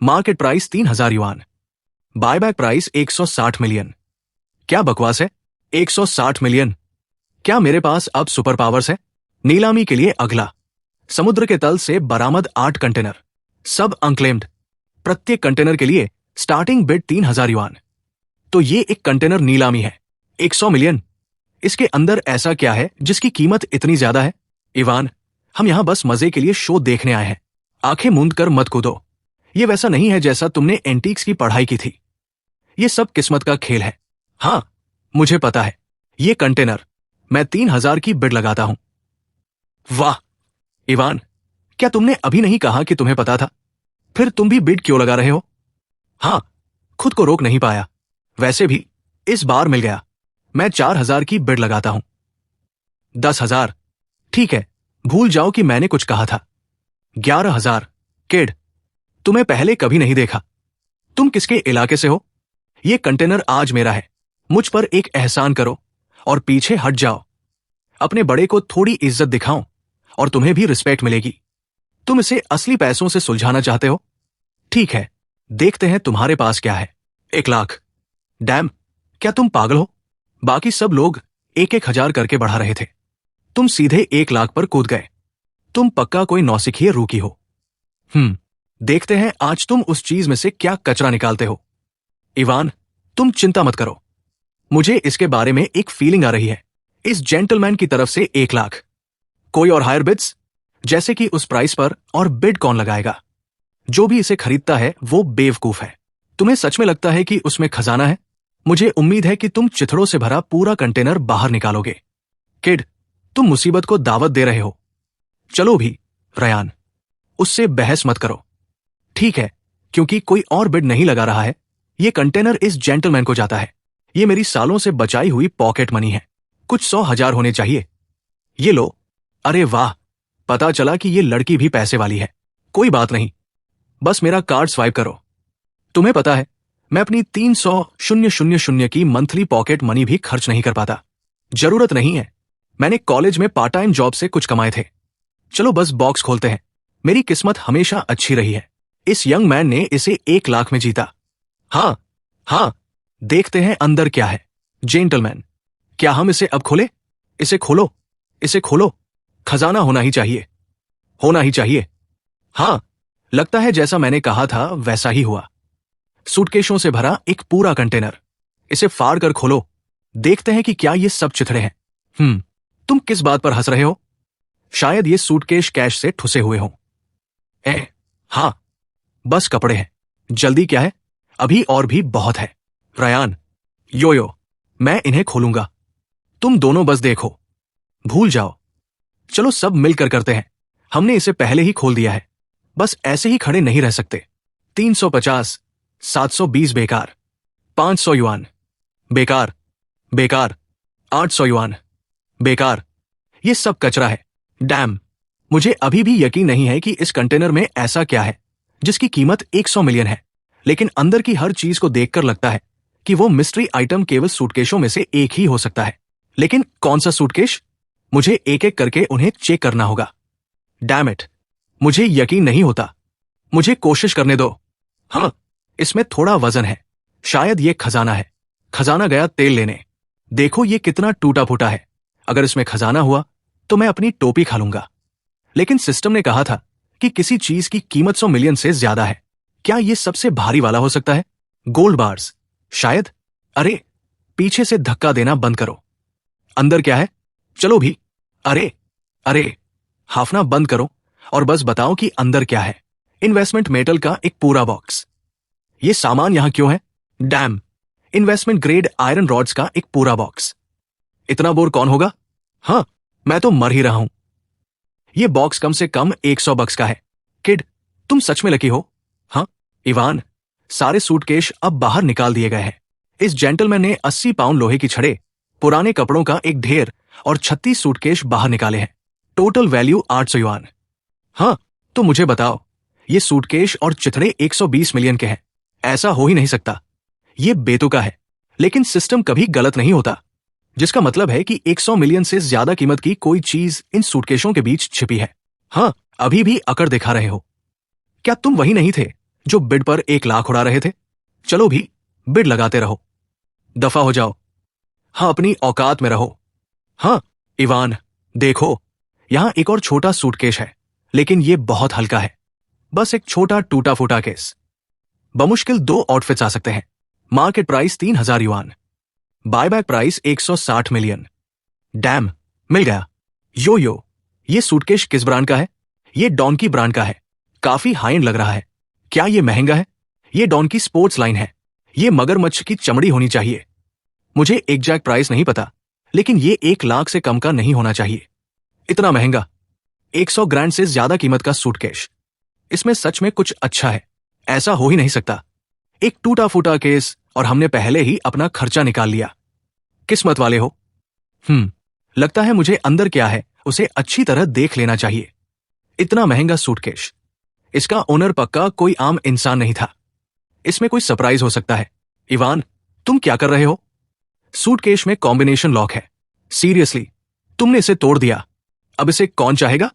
Market price 3000 yuan, buyback price 160 million. क्या बकवास है? 160 मिलियन। क्या मेरे पास अब सुपर पावर्स है? नीलामी के लिए अगला, समुद्र के तल से बरामद 8 कंटेनर, सब अनक्लेम्ड। प्रत्येक कंटेनर के लिए स्टार्टिंग बिड 3000 युआन। तो ये एक कंटेनर नीलामी है, 100 मिलियन। इसके अंदर ऐसा क्या है जिसकी कीमत इतनी ज्यादा है? इवान, हम यहां बस मजे के लिए शो देखने आए हैं। आंखें मूंद कर मत कूदो। ये वैसा नहीं है जैसा तुमने एंटीक्स की पढ़ाई की थी। ये सब किस्मत का खेल है। हां, मुझे पता है। ये कंटेनर मैं 3000 की बिड लगाता हूं। वाह इवान, क्या तुमने अभी नहीं कहा कि तुम्हें पता था? फिर तुम भी बिड क्यों लगा रहे हो? हां, खुद को रोक नहीं पाया। वैसे भी इस बार मिल गया। मैं 4000 की बिड लगाता हूं। 10,000। ठीक है, भूल जाओ कि मैंने कुछ कहा था। 11,000। किड, तुम्हें पहले कभी नहीं देखा। तुम किसके इलाके से हो? ये कंटेनर आज मेरा है। मुझ पर एक एहसान करो और पीछे हट जाओ। अपने बड़े को थोड़ी इज्जत दिखाओ और तुम्हें भी रिस्पेक्ट मिलेगी। तुम इसे असली पैसों से सुलझाना चाहते हो? ठीक है, देखते हैं तुम्हारे पास क्या है। 1 लाख। डैम, क्या तुम पागल हो? बाकी सब लोग 1-1 हजार करके बढ़ा रहे थे। तुम सीधे 1 लाख पर कूद गए। तुम पक्का कोई नौसिखिए रूकी हो। देखते हैं आज तुम उस चीज में से क्या कचरा निकालते हो। इवान, तुम चिंता मत करो। मुझे इसके बारे में एक फीलिंग आ रही है। इस जेंटलमैन की तरफ से 1 लाख। कोई और हायर बिड्स? जैसे कि उस प्राइस पर और बिड कौन लगाएगा? जो भी इसे खरीदता है वो बेवकूफ है। तुम्हें सच में लगता है कि उसमें खजाना है? मुझे उम्मीद है कि तुम चिथड़ों से भरा पूरा कंटेनर बाहर निकालोगे। किड, तुम मुसीबत को दावत दे रहे हो। चलो भी, रयान, उससे बहस मत करो। ठीक है, क्योंकि कोई और बिड नहीं लगा रहा है, ये कंटेनर इस जेंटलमैन को जाता है। ये मेरी सालों से बचाई हुई पॉकेट मनी है। कुछ 100,000 होने चाहिए। ये लो। अरे वाह, पता चला कि ये लड़की भी पैसे वाली है। कोई बात नहीं, बस मेरा कार्ड स्वाइप करो। तुम्हें पता है, मैं अपनी 300,000 की मंथली पॉकेट मनी भी खर्च नहीं कर पाता। जरूरत नहीं है। मैंने कॉलेज में पार्ट टाइम जॉब से कुछ कमाए थे। चलो बस बॉक्स खोलते हैं। मेरी किस्मत हमेशा अच्छी रही है। इस यंग मैन ने इसे 1 लाख में जीता। हाँ, देखते हैं अंदर क्या है। जेंटलमैन, क्या हम इसे अब खोले? इसे खोलो, इसे खोलो। खजाना होना ही चाहिए, होना ही चाहिए। हाँ, लगता है जैसा मैंने कहा था वैसा ही हुआ। सूटकेशों से भरा एक पूरा कंटेनर। इसे फाड़ कर खोलो। देखते हैं कि क्या ये सब चिथड़े हैं। तुम किस बात पर हंस रहे हो? शायद ये सूटकेश कैश से ठुसे हुए हों। हाँ, बस कपड़े हैं। जल्दी क्या है? अभी और भी बहुत है। रयान, यो, मैं इन्हें खोलूंगा। तुम दोनों बस देखो। भूल जाओ। चलो सब मिलकर करते हैं। हमने इसे पहले ही खोल दिया है। बस ऐसे ही खड़े नहीं रह सकते। 350, 720 बेकार। 500 युआन बेकार, बेकार। 800 युआन बेकार। ये सब कचरा है। डैम, मुझे अभी भी यकीन नहीं है कि इस कंटेनर में ऐसा क्या है जिसकी कीमत 100 मिलियन है, लेकिन अंदर की हर चीज को देखकर लगता है कि वो मिस्ट्री आइटम केवल सूटकेशों में से एक ही हो सकता है। लेकिन कौन सा सूटकेश? मुझे एक एक करके उन्हें चेक करना होगा। डैम इट, मुझे यकीन नहीं होता। मुझे कोशिश करने दो। हाँ, इसमें थोड़ा वजन है। शायद ये खजाना है। खजाना गया तेल लेने। देखो ये कितना टूटा फूटा है। अगर इसमें खजाना हुआ तो मैं अपनी टोपी खा लूंगा। लेकिन सिस्टम ने कहा था कि किसी चीज की कीमत 100 मिलियन से ज्यादा है। क्या ये सबसे भारी वाला हो सकता है? गोल्ड बार्स शायद। अरे, पीछे से धक्का देना बंद करो। अंदर क्या है? चलो भी। अरे, हाफना बंद करो और बस बताओ कि अंदर क्या है। इन्वेस्टमेंट मेटल का एक पूरा बॉक्स। ये सामान यहां क्यों है? Dam, investment grade iron rods का एक पूरा बॉक्स। इतना बोर कौन होगा? हाँ, मैं तो मर ही रहा हूं। ये बॉक्स कम से कम 100 बक्स का है। किड, तुम सच में लकी हो। हाँ, इवान, सारे सूटकेश अब बाहर निकाल दिए गए हैं। इस जेंटलमैन ने 80 पाउंड लोहे की छड़े, पुराने कपड़ों का एक ढेर और 36 सूटकेश बाहर निकाले हैं। Total value 800 yuan. हाँ, तो मुझे बताओ, ये सूटकेश और चिथड़े 120 मिलियन के हैं। ऐसा हो ही नहीं सकता। ये बेतुका है। लेकिन सिस्टम कभी गलत नहीं होता, जिसका मतलब है कि 100 मिलियन से ज्यादा कीमत की कोई चीज इन सूटकेशों के बीच छिपी है। हाँ, अभी भी अकड़ दिखा रहे हो। क्या तुम वही नहीं थे जो बिड पर 1 लाख उड़ा रहे थे। चलो भी, बिड लगाते रहो। दफा हो जाओ। हाँ, अपनी औकात में रहो। हाँ इवान, देखो, यहां एक और छोटा सूटकेस है, लेकिन ये बहुत हल्का है। बस एक छोटा टूटा फूटा केस। बमुश्किल 2 आउटफिट्स आ सकते हैं। Market price 3,000 yuan. Buyback price 160 million. Damn, मिल गया। यो, ये सूटकेस किस ब्रांड का है? ये डॉनकी ब्रांड का है। काफी हाई एंड लग रहा है। क्या ये महंगा है? ये डॉनकी स्पोर्ट्स लाइन है। ये मगरमच्छ की चमड़ी होनी चाहिए। मुझे एग्जैक्ट प्राइस नहीं पता, लेकिन ये 1 लाख से कम का नहीं होना चाहिए। इतना महंगा, 100 ग्रैंड से ज्यादा कीमत का सूटकेस। इसमें सच में कुछ अच्छा है। ऐसा हो ही नहीं सकता। एक टूटा फूटा केस, और हमने पहले ही अपना खर्चा निकाल लिया। किस्मत वाले हो। लगता है मुझे अंदर क्या है उसे अच्छी तरह देख लेना चाहिए। इतना महंगा सूटकेस। इसका ओनर पक्का कोई आम इंसान नहीं था। इसमें कोई सरप्राइज हो सकता है। इवान, तुम क्या कर रहे हो? सूटकेस में कॉम्बिनेशन लॉक है। सीरियसली, तुमने इसे तोड़ दिया। अब इसे कौन चाहेगा?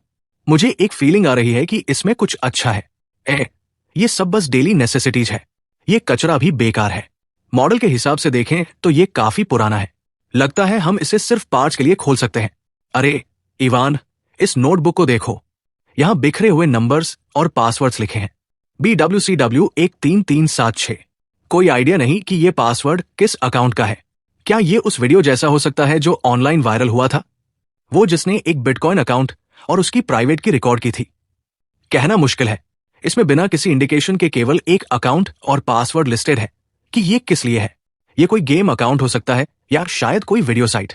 मुझे एक फीलिंग आ रही है कि इसमें कुछ अच्छा है। ये सब बस डेली नेसेसिटीज है। ये कचरा भी बेकार है। मॉडल के हिसाब से देखें तो ये काफी पुराना है। लगता है हम इसे सिर्फ पार्ट्स के लिए खोल सकते हैं। अरे इवान, इस नोटबुक को देखो। यहां बिखरे हुए नंबर्स और पासवर्ड्स लिखे हैं। BWCW 13376। कोई आइडिया नहीं कि ये पासवर्ड किस अकाउंट का है। क्या ये उस वीडियो जैसा हो सकता है जो ऑनलाइन वायरल हुआ था? वो जिसने एक बिटकॉइन अकाउंट और उसकी प्राइवेट की रिकॉर्ड की थी। कहना मुश्किल है। इसमें बिना किसी इंडिकेशन के केवल एक अकाउंट और पासवर्ड लिस्टेड है कि ये किस लिए है। ये कोई गेम अकाउंट हो सकता है या शायद कोई वीडियो साइट।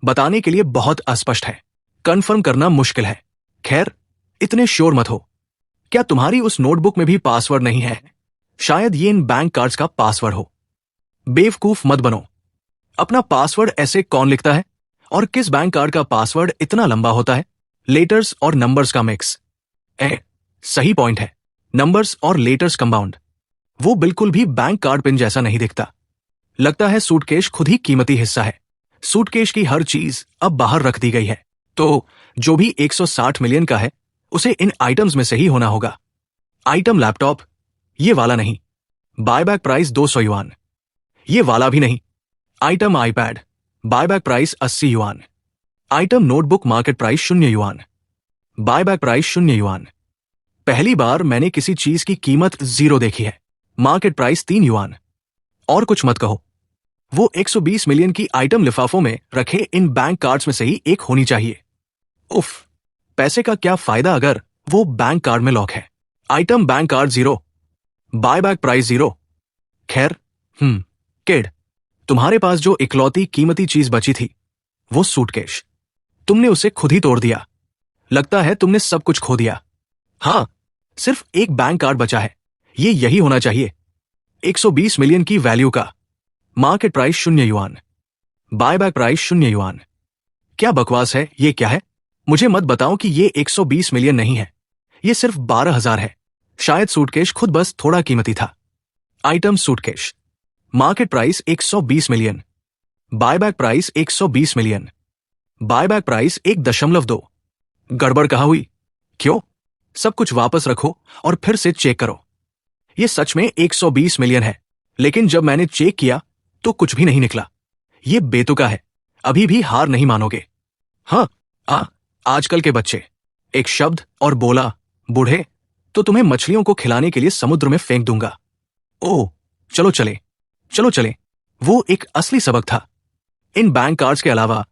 बताने के लिए बहुत अस्पष्ट है। कंफर्म करना मुश्किल है। खैर, इतने श्योर मत हो। क्या तुम्हारी उस नोटबुक में भी पासवर्ड नहीं है? शायद ये इन बैंक कार्ड्स का पासवर्ड हो। बेवकूफ मत बनो। अपना पासवर्ड ऐसे कौन लिखता है? और किस बैंक कार्ड का पासवर्ड इतना लंबा होता है? लेटर्स और नंबर्स का मिक्स। सही पॉइंट है। नंबर्स और लेटर्स कंपाउंड। वो बिल्कुल भी बैंक कार्ड पिन जैसा नहीं दिखता। लगता है सूटकेस खुद ही कीमती हिस्सा है। सूटकेस की हर चीज अब बाहर रख दी गई है। तो जो भी 160 मिलियन का है उसे इन आइटम्स में से ही होना होगा। आइटम लैपटॉप, ये वाला नहीं। Buyback price 200 yuan. ये वाला भी नहीं। Item iPad, buyback price 80 yuan. Item notebook, market price 0 yuan. Buyback price 0 yuan. पहली बार मैंने किसी चीज की कीमत 0 देखी है। Market price 3 yuan. और कुछ मत कहो। वो 120 मिलियन की आइटम लिफाफों में रखे इन बैंक कार्ड्स में से ही एक होनी चाहिए। उफ, पैसे का क्या फायदा अगर वो बैंक कार्ड में लॉक है। Item bank card 0, buyback price 0। खैर, किड, तुम्हारे पास जो इकलौती कीमती चीज बची थी वो सूटकेस। तुमने उसे खुद ही तोड़ दिया। लगता है तुमने सब कुछ खो दिया। हाँ, सिर्फ एक बैंक कार्ड बचा है। ये यही होना चाहिए। 120 मिलियन की वैल्यू का। Market price 0 yuan. Buyback price 0 yuan. क्या बकवास है? ये क्या है? मुझे मत बताओ कि ये 120 मिलियन नहीं है। ये सिर्फ 12,000 है। शायद सूटकेस खुद बस थोड़ा कीमती था। Item suitcase, market price 120 million. Buyback price 120 million. Buyback price 1.2। गड़बड़ कहाँ हुई? क्यों? सब कुछ वापस रखो और फिर से चेक करो। ये सच में 120 मिलियन है, लेकिन जब मैंने चेक किया तो कुछ भी नहीं निकला। ये बेतुका है। अभी भी हार नहीं मानोगे? हाँ, आजकल के बच्चे। एक शब्द और बोला बूढ़े तो तुम्हें मछलियों को खिलाने के लिए समुद्र में फेंक दूंगा। ओह, चलो चले। वो एक असली सबक था। इन बैंक कार्ड्स के अलावा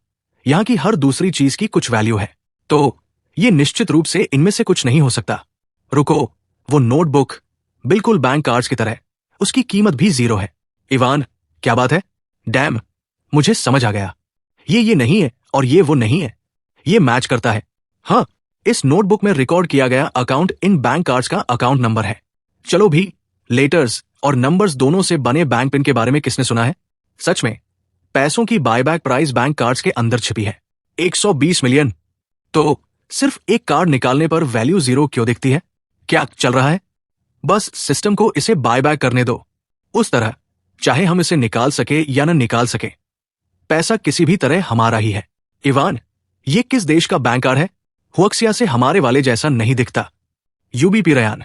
यहां की हर दूसरी चीज की कुछ वैल्यू है। तो ये निश्चित रूप से इनमें से कुछ नहीं हो सकता। रुको, वो नोटबुक बिल्कुल बैंक कार्ड्स की तरह, उसकी कीमत भी 0 है। इवान, क्या बात है? डैम, मुझे समझ आ गया। ये नहीं है और ये वो नहीं है। ये मैच करता है। हाँ, इस नोटबुक में रिकॉर्ड किया गया अकाउंट इन बैंक कार्ड्स का अकाउंट नंबर है। चलो भी, लेटर्स और नंबर्स दोनों से बने बैंक पिन के बारे में किसने सुना है? सच में, पैसों की बायबैक प्राइस बैंक कार्ड्स के अंदर छिपी है। 120 मिलियन। तो सिर्फ एक कार्ड निकालने पर वैल्यू 0 क्यों दिखती है? क्या चल रहा है? बस सिस्टम को इसे बायबैक करने दो। उस तरह, चाहे हम इसे निकाल सके या न निकाल सके, पैसा किसी भी तरह हमारा ही है। इवान, ये किस देश का बैंक कार्ड है? हुक्सिया से हमारे वाले जैसा नहीं दिखता। यूबीपी रयान।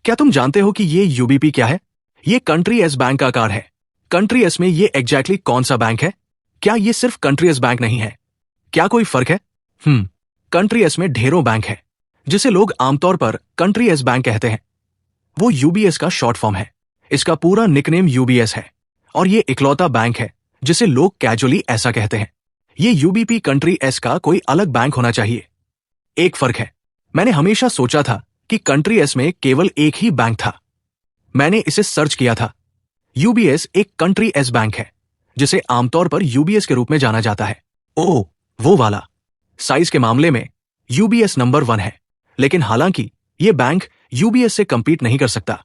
क्या तुम जानते हो कि ये यूबीपी क्या है? ये कंट्री एस बैंक का कार्ड है। कंट्री एस में ये एग्जैक्टली कौन सा बैंक है? क्या ये सिर्फ कंट्री एस बैंक नहीं है? क्या कोई फर्क है? कंट्री एस में ढेरों बैंक है, जिसे लोग आमतौर पर कंट्री एस बैंक कहते हैं। वो यूबीएस का शॉर्ट फॉर्म है। इसका पूरा निकनेम यूबीएस है और ये इकलौता बैंक है जिसे लोग कैजुअली ऐसा कहते हैं। ये यूबीपी कंट्री एस का कोई अलग बैंक होना चाहिए। एक फर्क है, मैंने हमेशा सोचा था कि कंट्री एस में केवल एक ही बैंक था। मैंने इसे सर्च किया था। यूबीएस एक कंट्री एस बैंक है जिसे आमतौर पर यूबीएस के रूप में जाना जाता है। ओह, वो वाला। साइज के मामले में यूबीएस नंबर 1 है, लेकिन हालांकि ये बैंक यूबीएस से कंपीट नहीं कर सकता,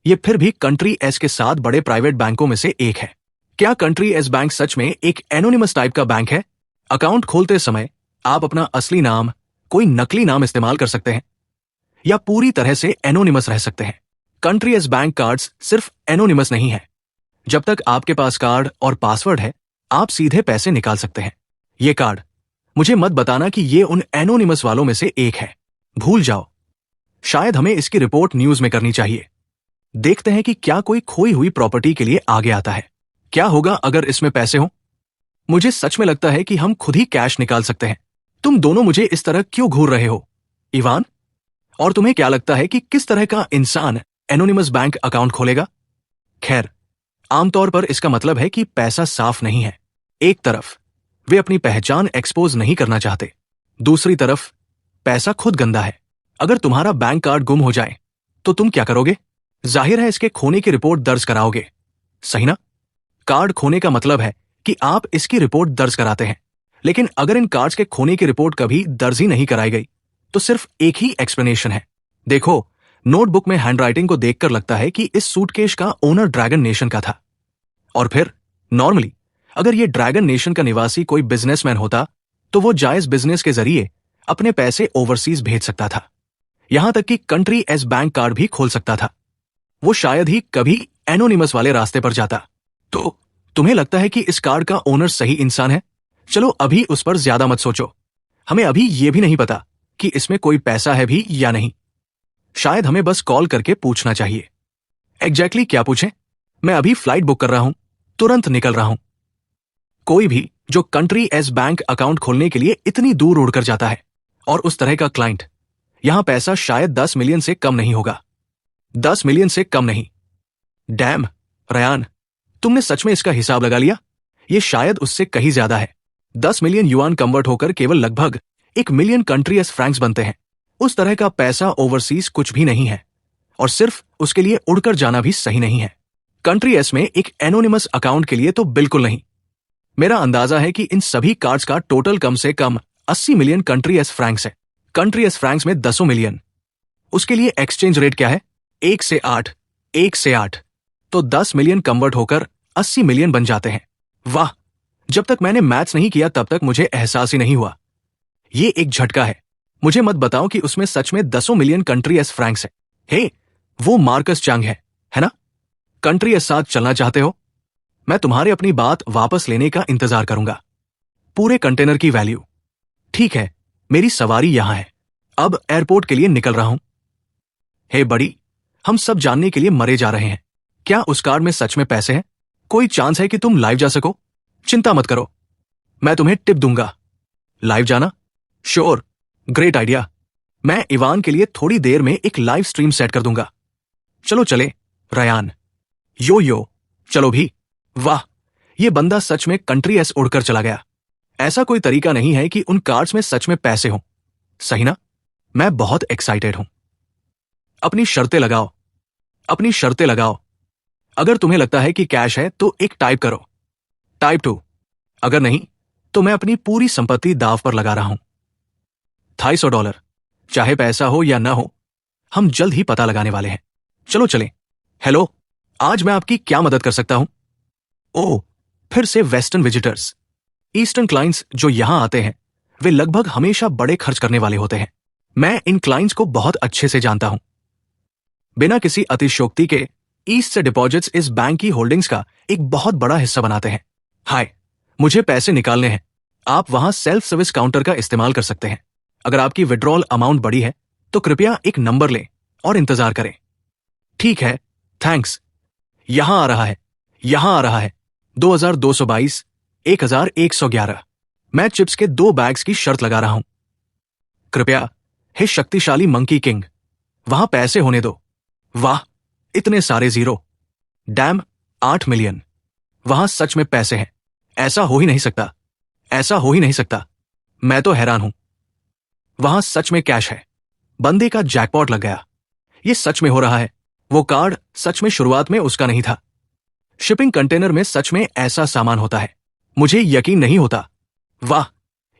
ये फिर भी कंट्री एस के साथ बड़े प्राइवेट बैंकों में से एक है। क्या कंट्री एस बैंक सच में एक एनोनिमस टाइप का बैंक है? अकाउंट खोलते समय आप अपना असली नाम, कोई नकली नाम इस्तेमाल कर सकते हैं या पूरी तरह से एनोनिमस रह सकते हैं। कंट्री एस बैंक कार्ड्स सिर्फ एनोनिमस नहीं है। जब तक आपके पास कार्ड और पासवर्ड है, आप सीधे पैसे निकाल सकते हैं। ये कार्ड, मुझे मत बताना कि ये उन एनोनिमस वालों में से एक है। भूल जाओ। शायद हमें इसकी रिपोर्ट न्यूज में करनी चाहिए। देखते हैं कि क्या कोई खोई हुई प्रॉपर्टी के लिए आगे आता है। क्या होगा अगर इसमें पैसे हों? मुझे सच में लगता है कि हम खुद ही कैश निकाल सकते हैं। तुम दोनों मुझे इस तरह क्यों घूर रहे हो, इवान? और तुम्हें क्या लगता है कि किस तरह का इंसान एनोनिमस बैंक अकाउंट खोलेगा? खैर, आमतौर पर इसका मतलब है कि पैसा साफ नहीं है। एक तरफ वे अपनी पहचान एक्सपोज नहीं करना चाहते, दूसरी तरफ पैसा खुद गंदा है। अगर तुम्हारा बैंक कार्ड गुम हो जाए तो तुम क्या करोगे? जाहिर है इसके खोने की रिपोर्ट दर्ज कराओगे, सही ना? कार्ड खोने का मतलब है कि आप इसकी रिपोर्ट दर्ज कराते हैं। लेकिन अगर इन कार्ड्स के खोने की रिपोर्ट कभी दर्ज ही नहीं कराई गई तो सिर्फ एक ही एक्सप्लेनेशन है। देखो, नोटबुक में हैंडराइटिंग को देखकर लगता है कि इस सूटकेस का ओनर ड्रैगन नेशन का था। और फिर नॉर्मली अगर ये ड्रैगन नेशन का निवासी कोई बिजनेसमैन होता तो वो जायज बिजनेस के जरिए अपने पैसे ओवरसीज भेज सकता था। यहां तक कि कंट्री एस बैंक कार्ड भी खोल सकता था। वो शायद ही कभी एनोनिमस वाले रास्ते पर जाता। तो तुम्हें लगता है कि इस कार्ड का ओनर सही इंसान है? चलो अभी उस पर ज्यादा मत सोचो। हमें अभी ये भी नहीं पता कि इसमें कोई पैसा है भी या नहीं। शायद हमें बस कॉल करके पूछना चाहिए। एग्जैक्टली क्या पूछें? मैं अभी फ्लाइट बुक कर रहा हूं, तुरंत निकल रहा हूं। कोई भी जो कंट्री एस बैंक अकाउंट खोलने के लिए इतनी दूर उड़कर जाता है और उस तरह का क्लाइंट, यहां पैसा शायद 10 मिलियन से कम नहीं होगा। 10 मिलियन से कम नहीं। डैम, रयान, तुमने सच में इसका हिसाब लगा लिया? ये शायद उससे कहीं ज्यादा है। 10 मिलियन युआन कन्वर्ट होकर केवल लगभग 1 मिलियन कंट्री एस फ्रैंक्स बनते हैं। उस तरह का पैसा ओवरसीज कुछ भी नहीं है और सिर्फ उसके लिए उड़कर जाना भी सही नहीं है। कंट्री एस में एक एनोनिमस अकाउंट के लिए तो बिल्कुल नहीं। मेरा अंदाजा है कि इन सभी कार्ड्स का टोटल कम से कम 80 मिलियन कंट्री एस फ्रैंक्स है। कंट्री एस फ्रैंक्स में 10 मिलियन। उसके लिए एक्सचेंज रेट क्या है? 1 से 8। 1 से 8 तो 10 मिलियन कन्वर्ट होकर 80 मिलियन बन जाते हैं। वाह, जब तक मैंने मैथ्स नहीं किया तब तक मुझे एहसास ही नहीं हुआ। ये एक झटका है। मुझे मत बताओ कि उसमें सच में 10 मिलियन कंट्री एस फ्रैंक्स है। हे, वो मार्कस चांग है ना? कंट्री एस साथ चलना चाहते हो? मैं तुम्हारे अपनी बात वापस लेने का इंतजार करूंगा। पूरे कंटेनर की वैल्यू। ठीक है, मेरी सवारी यहां है। अब एयरपोर्ट के लिए निकल रहा हूं। हे बड़ी, हम सब जानने के लिए मरे जा रहे हैं। क्या उस कार्ड में सच में पैसे हैं? कोई चांस है कि तुम लाइव जा सको? चिंता मत करो, मैं तुम्हें टिप दूंगा। लाइव जाना? Sure, great idea. मैं इवान के लिए थोड़ी देर में एक लाइव स्ट्रीम सेट कर दूंगा। चलो चले, रयान। यो, चलो भी। वाह, ये बंदा सच में कंट्री एस उड़कर चला गया। ऐसा कोई तरीका नहीं है कि उन कार्ड्स में सच में पैसे हों, सही ना? मैं बहुत एक्साइटेड हूं। अपनी शर्तें लगाओ, अपनी शर्तें लगाओ। अगर तुम्हें लगता है कि कैश है तो एक टाइप करो। टाइप 2। अगर नहीं तो मैं अपनी पूरी संपत्ति दाव पर लगा रहा हूं। $250, चाहे पैसा हो या ना हो, हम जल्द ही पता लगाने वाले हैं। चलो चलें। हेलो, आज मैं आपकी क्या मदद कर सकता हूं? ओह, फिर से वेस्टर्न विजिटर्स। ईस्टर्न क्लाइंट्स जो यहां आते हैं वे लगभग हमेशा बड़े खर्च करने वाले होते हैं। मैं इन क्लाइंट्स को बहुत अच्छे से जानता हूं। बिना किसी अतिशयोक्ति के ईस्ट से डिपॉजिट्स इस बैंक की होल्डिंग्स का एक बहुत बड़ा हिस्सा बनाते हैं। हाय, मुझे पैसे निकालने हैं। आप वहां सेल्फ सर्विस काउंटर का इस्तेमाल कर सकते हैं। अगर आपकी विड्रॉल अमाउंट बड़ी है तो कृपया एक नंबर लें और इंतजार करें। ठीक है, थैंक्स। यहां आ रहा है, यहां आ रहा है। 2222, 1111। मैं चिप्स के 2 बैग्स की शर्त लगा रहा हूं। कृपया, हे शक्तिशाली मंकी किंग, वहां पैसे होने दो। वाह, इतने सारे जीरो। Dam, 8 million. वहां सच में पैसे हैं। ऐसा हो ही नहीं सकता, ऐसा हो ही नहीं सकता। मैं तो हैरान हूं। वहां सच में कैश है। बंदे का जैकपॉट लग गया। ये सच में हो रहा है। वो कार्ड सच में शुरुआत में उसका नहीं था। शिपिंग कंटेनर में सच में ऐसा सामान होता है। मुझे यकीन नहीं होता। वाह,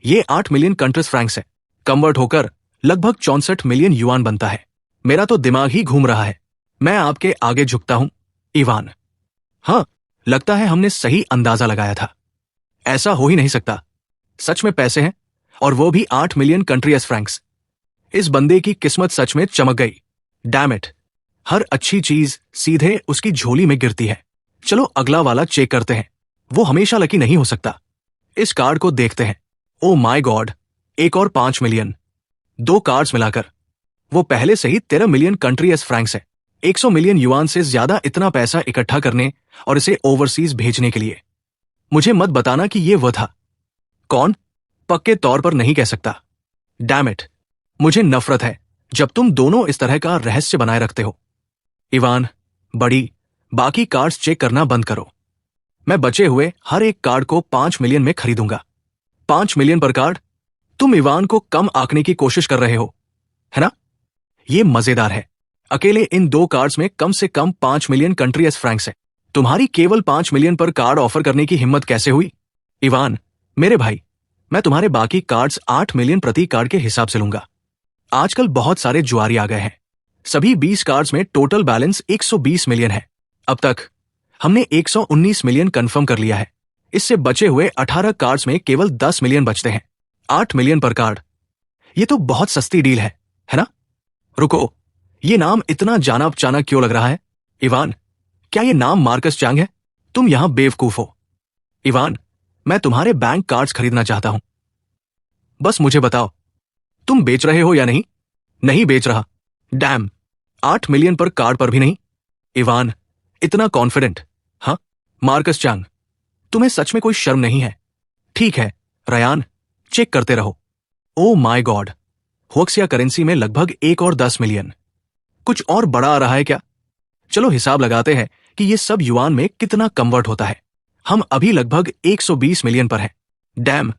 ये 8 मिलियन कंट्रीज फ्रैंक्स है। कन्वर्ट होकर लगभग 64 मिलियन युआन बनता है। मेरा तो दिमाग ही घूम रहा है। मैं आपके आगे झुकता हूं, इवान। हाँ, लगता है हमने सही अंदाजा लगाया था। ऐसा हो ही नहीं सकता। सच में पैसे हैं, और वो भी 8 मिलियन कंट्रीज फ्रैंक्स। इस बंदे की किस्मत सच में चमक गई। डैम इट, हर अच्छी चीज सीधे उसकी झोली में गिरती है। चलो अगला वाला चेक करते हैं। वो हमेशा लकी नहीं हो सकता। इस कार्ड को देखते हैं। ओ माय गॉड, एक और 5 मिलियन। 2 कार्ड्स मिलाकर वो पहले से ही 13 मिलियन कंट्रीज फ्रैंक्स है। 100 मिलियन युआन से ज्यादा इतना पैसा इकट्ठा करने और इसे ओवरसीज भेजने के लिए। मुझे मत बताना कि ये वो था। कौन? पक्के तौर पर नहीं कह सकता। डैम इट, मुझे नफरत है जब तुम दोनों इस तरह का रहस्य बनाए रखते हो। इवान, बड़ी, बाकी कार्ड्स चेक करना बंद करो। मैं बचे हुए हर एक कार्ड को 5 मिलियन में खरीदूंगा। 5 मिलियन पर कार्ड? तुम इवान को कम आंकने की कोशिश कर रहे हो, है ना? ये मजेदार है। अकेले इन 2 कार्ड्स में कम से कम 5 मिलियन कंट्रीज फ्रैंक्स है। तुम्हारी केवल 5 मिलियन पर कार्ड ऑफर करने की हिम्मत कैसे हुई? इवान, मेरे भाई, मैं तुम्हारे बाकी कार्ड्स 8 मिलियन प्रति कार्ड के हिसाब से लूंगा। आजकल बहुत सारे जुआरी आ गए हैं। सभी 20 कार्ड्स में टोटल बैलेंस 120 मिलियन है। अब तक हमने 119 मिलियन कंफर्म कर लिया है। इससे बचे हुए 18 कार्ड्स में केवल 10 मिलियन बचते हैं। 8 मिलियन पर कार्ड। ये तो बहुत सस्ती डील है ना? रुको, ये नाम इतना जाना पहचाना क्यों लग रहा है? इवान, क्या ये नाम मार्कस चांग है? तुम यहां बेवकूफ हो। इवान, मैं तुम्हारे बैंक कार्ड्स खरीदना चाहता हूं। बस मुझे बताओ, तुम बेच रहे हो या नहीं? नहीं बेच रहा। डैम, 8 मिलियन पर कार्ड पर भी नहीं। इवान, इतना कॉन्फिडेंट? हाँ, मार्कस चांग, तुम्हें सच में कोई शर्म नहीं है? ठीक है, रयान, चेक करते रहो। ओ माय गॉड, हुक्सिया करेंसी में लगभग 1 और 10 मिलियन। कुछ और बड़ा आ रहा है क्या? चलो हिसाब लगाते हैं कि ये सब युआन में कितना कन्वर्ट होता है। हम अभी लगभग 120 मिलियन पर हैं। डैम,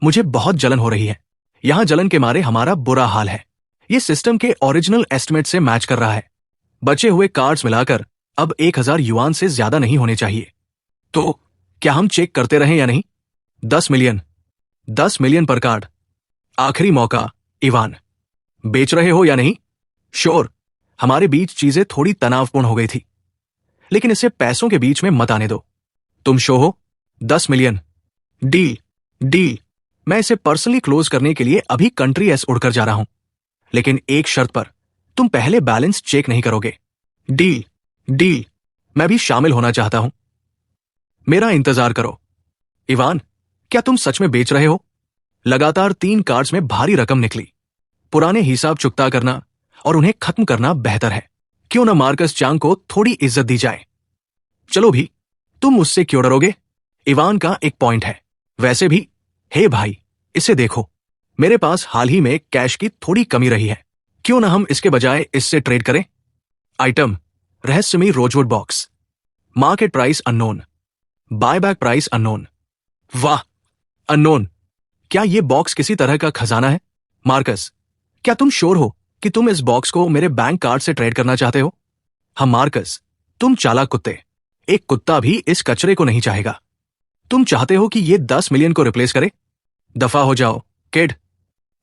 मुझे बहुत जलन हो रही है। यहां जलन के मारे हमारा बुरा हाल है। ये सिस्टम के ओरिजिनल एस्टिमेट से मैच कर रहा है। बचे हुए कार्ड्स मिलाकर अब 1000 युआन से ज्यादा नहीं होने चाहिए। तो क्या हम चेक करते रहें या नहीं? 10 मिलियन, 10 मिलियन पर कार्ड। आखिरी मौका, इवान। बेच रहे हो या नहीं? श्योर। हमारे बीच चीजें थोड़ी तनावपूर्ण हो गई थी, लेकिन इसे पैसों के बीच में मत आने दो। तुम शो हो? 10 मिलियन। Deal, deal. मैं इसे पर्सनली क्लोज करने के लिए अभी कंट्री एस उड़कर जा रहा हूं, लेकिन एक शर्त पर। तुम पहले बैलेंस चेक नहीं करोगे। Deal, deal. मैं भी शामिल होना चाहता हूं। मेरा इंतजार करो। इवान, क्या तुम सच में बेच रहे हो? लगातार 3 कार्ड्स में भारी रकम निकली। पुराने हिसाब चुकता करना और उन्हें खत्म करना बेहतर है। क्यों न मार्कस चांग को थोड़ी इज्जत दी जाए। चलो भी, तुम मुझसे क्यों डरोगे? इवान का एक पॉइंट है। वैसे भी, हे भाई, इसे देखो। मेरे पास हाल ही में कैश की थोड़ी कमी रही है। क्यों न हम इसके बजाय इससे ट्रेड करें? आइटम, रहस्यमयी rosewood box. Market price unknown. Buyback price unknown. वाह, अननोन। क्या ये बॉक्स किसी तरह का खजाना है? मार्कस, क्या तुम श्योर हो कि तुम इस बॉक्स को मेरे बैंक कार्ड से ट्रेड करना चाहते हो? हाँ मार्कस, तुम चालाक कुत्ते। एक कुत्ता भी इस कचरे को नहीं चाहेगा। तुम चाहते हो कि ये 10 मिलियन को रिप्लेस करे? दफा हो जाओ, किड।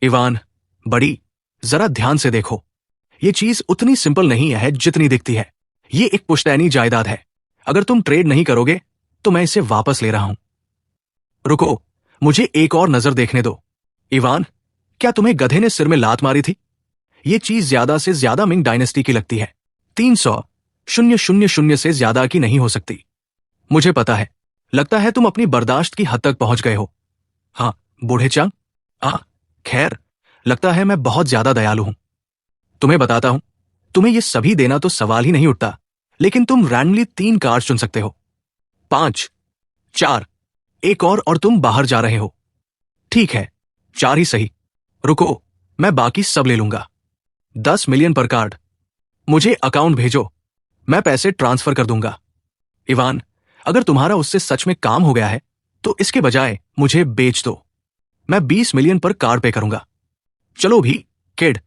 इवान, बड़ी, जरा ध्यान से देखो। ये चीज उतनी सिंपल नहीं है जितनी दिखती है। ये एक पुश्तैनी जायदाद है। अगर तुम ट्रेड नहीं करोगे तो मैं इसे वापस ले रहा हूं। रुको, मुझे एक और नजर देखने दो। इवान, क्या तुम्हें गधे ने सिर में लात मारी थी? ये चीज ज्यादा से ज्यादा मिंग डायनेस्टी की लगती है। 300,000 से ज्यादा की नहीं हो सकती। मुझे पता है। लगता है तुम अपनी बर्दाश्त की हद तक पहुंच गए हो। हाँ, बूढ़े चांग। खैर, लगता है मैं बहुत ज्यादा दयालु हूं। तुम्हें बताता हूं, तुम्हें ये सभी देना तो सवाल ही नहीं उठता, लेकिन तुम रैंडमली 3 कार्ड चुन सकते हो। 5, 4, एक और तुम बाहर जा रहे हो। ठीक है, 4 ही सही। रुको, मैं बाकी सब ले लूंगा। 10 मिलियन पर कार्ड। मुझे अकाउंट भेजो, मैं पैसे ट्रांसफर कर दूंगा। इवान, अगर तुम्हारा उससे सच में काम हो गया है तो इसके बजाय मुझे बेच दो। मैं 20 मिलियन पर कार्ड पे करूंगा। चलो भी, किड,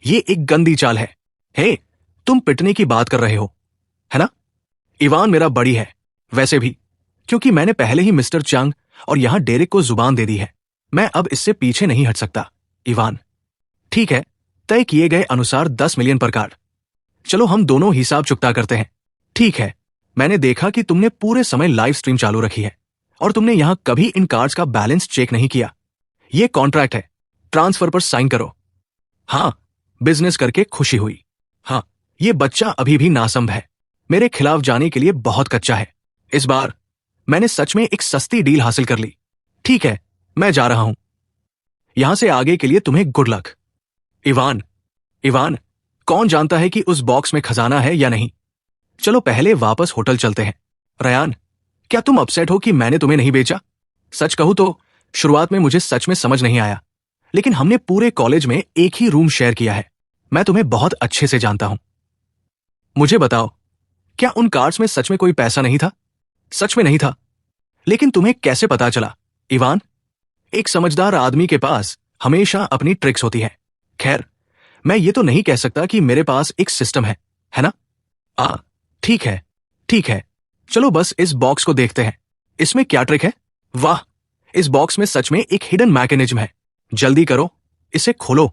ये एक गंदी चाल है। हे, तुम पिटने की बात कर रहे हो, है ना? इवान मेरा बड़ी है, वैसे भी, क्योंकि मैंने पहले ही मिस्टर चांग और यहां डेरेक को जुबान दे दी है। मैं अब इससे पीछे नहीं हट सकता। इवान, ठीक है, तय किए गए अनुसार 10 मिलियन पर कार्ड। चलो हम दोनों हिसाब चुकता करते हैं। ठीक है, मैंने देखा कि तुमने पूरे समय लाइव स्ट्रीम चालू रखी है और तुमने यहां कभी इन कार्ड्स का बैलेंस चेक नहीं किया। यह कॉन्ट्रैक्ट है, ट्रांसफर पर साइन करो। हां, बिजनेस करके खुशी हुई। हां, यह बच्चा अभी भी नासंभ है, मेरे खिलाफ जाने के लिए बहुत कच्चा है। इस बार मैंने सच में एक सस्ती डील हासिल कर ली। ठीक है, मैं जा रहा हूं। यहां से आगे के लिए तुम्हें गुड लक। इवान, कौन जानता है कि उस बॉक्स में खजाना है या नहीं। चलो पहले वापस होटल चलते हैं। रयान, क्या तुम अपसेट हो कि मैंने तुम्हें नहीं बेचा? सच कहूं तो शुरुआत में मुझे सच में समझ नहीं आया, लेकिन हमने पूरे कॉलेज में एक ही रूम शेयर किया है। मैं तुम्हें बहुत अच्छे से जानता हूं। मुझे बताओ, क्या उन कार्ड्स में सच में कोई पैसा नहीं था? सच में नहीं था, लेकिन तुम्हें कैसे पता चला? इवान, एक समझदार आदमी के पास हमेशा अपनी ट्रिक्स होती है। खैर, मैं ये तो नहीं कह सकता कि मेरे पास एक सिस्टम है ना? ठीक है, चलो बस इस बॉक्स को देखते हैं। इसमें क्या ट्रिक है? वाह, इस बॉक्स में सच में एक हिडन मैकेनिज्म है। जल्दी करो, इसे खोलो।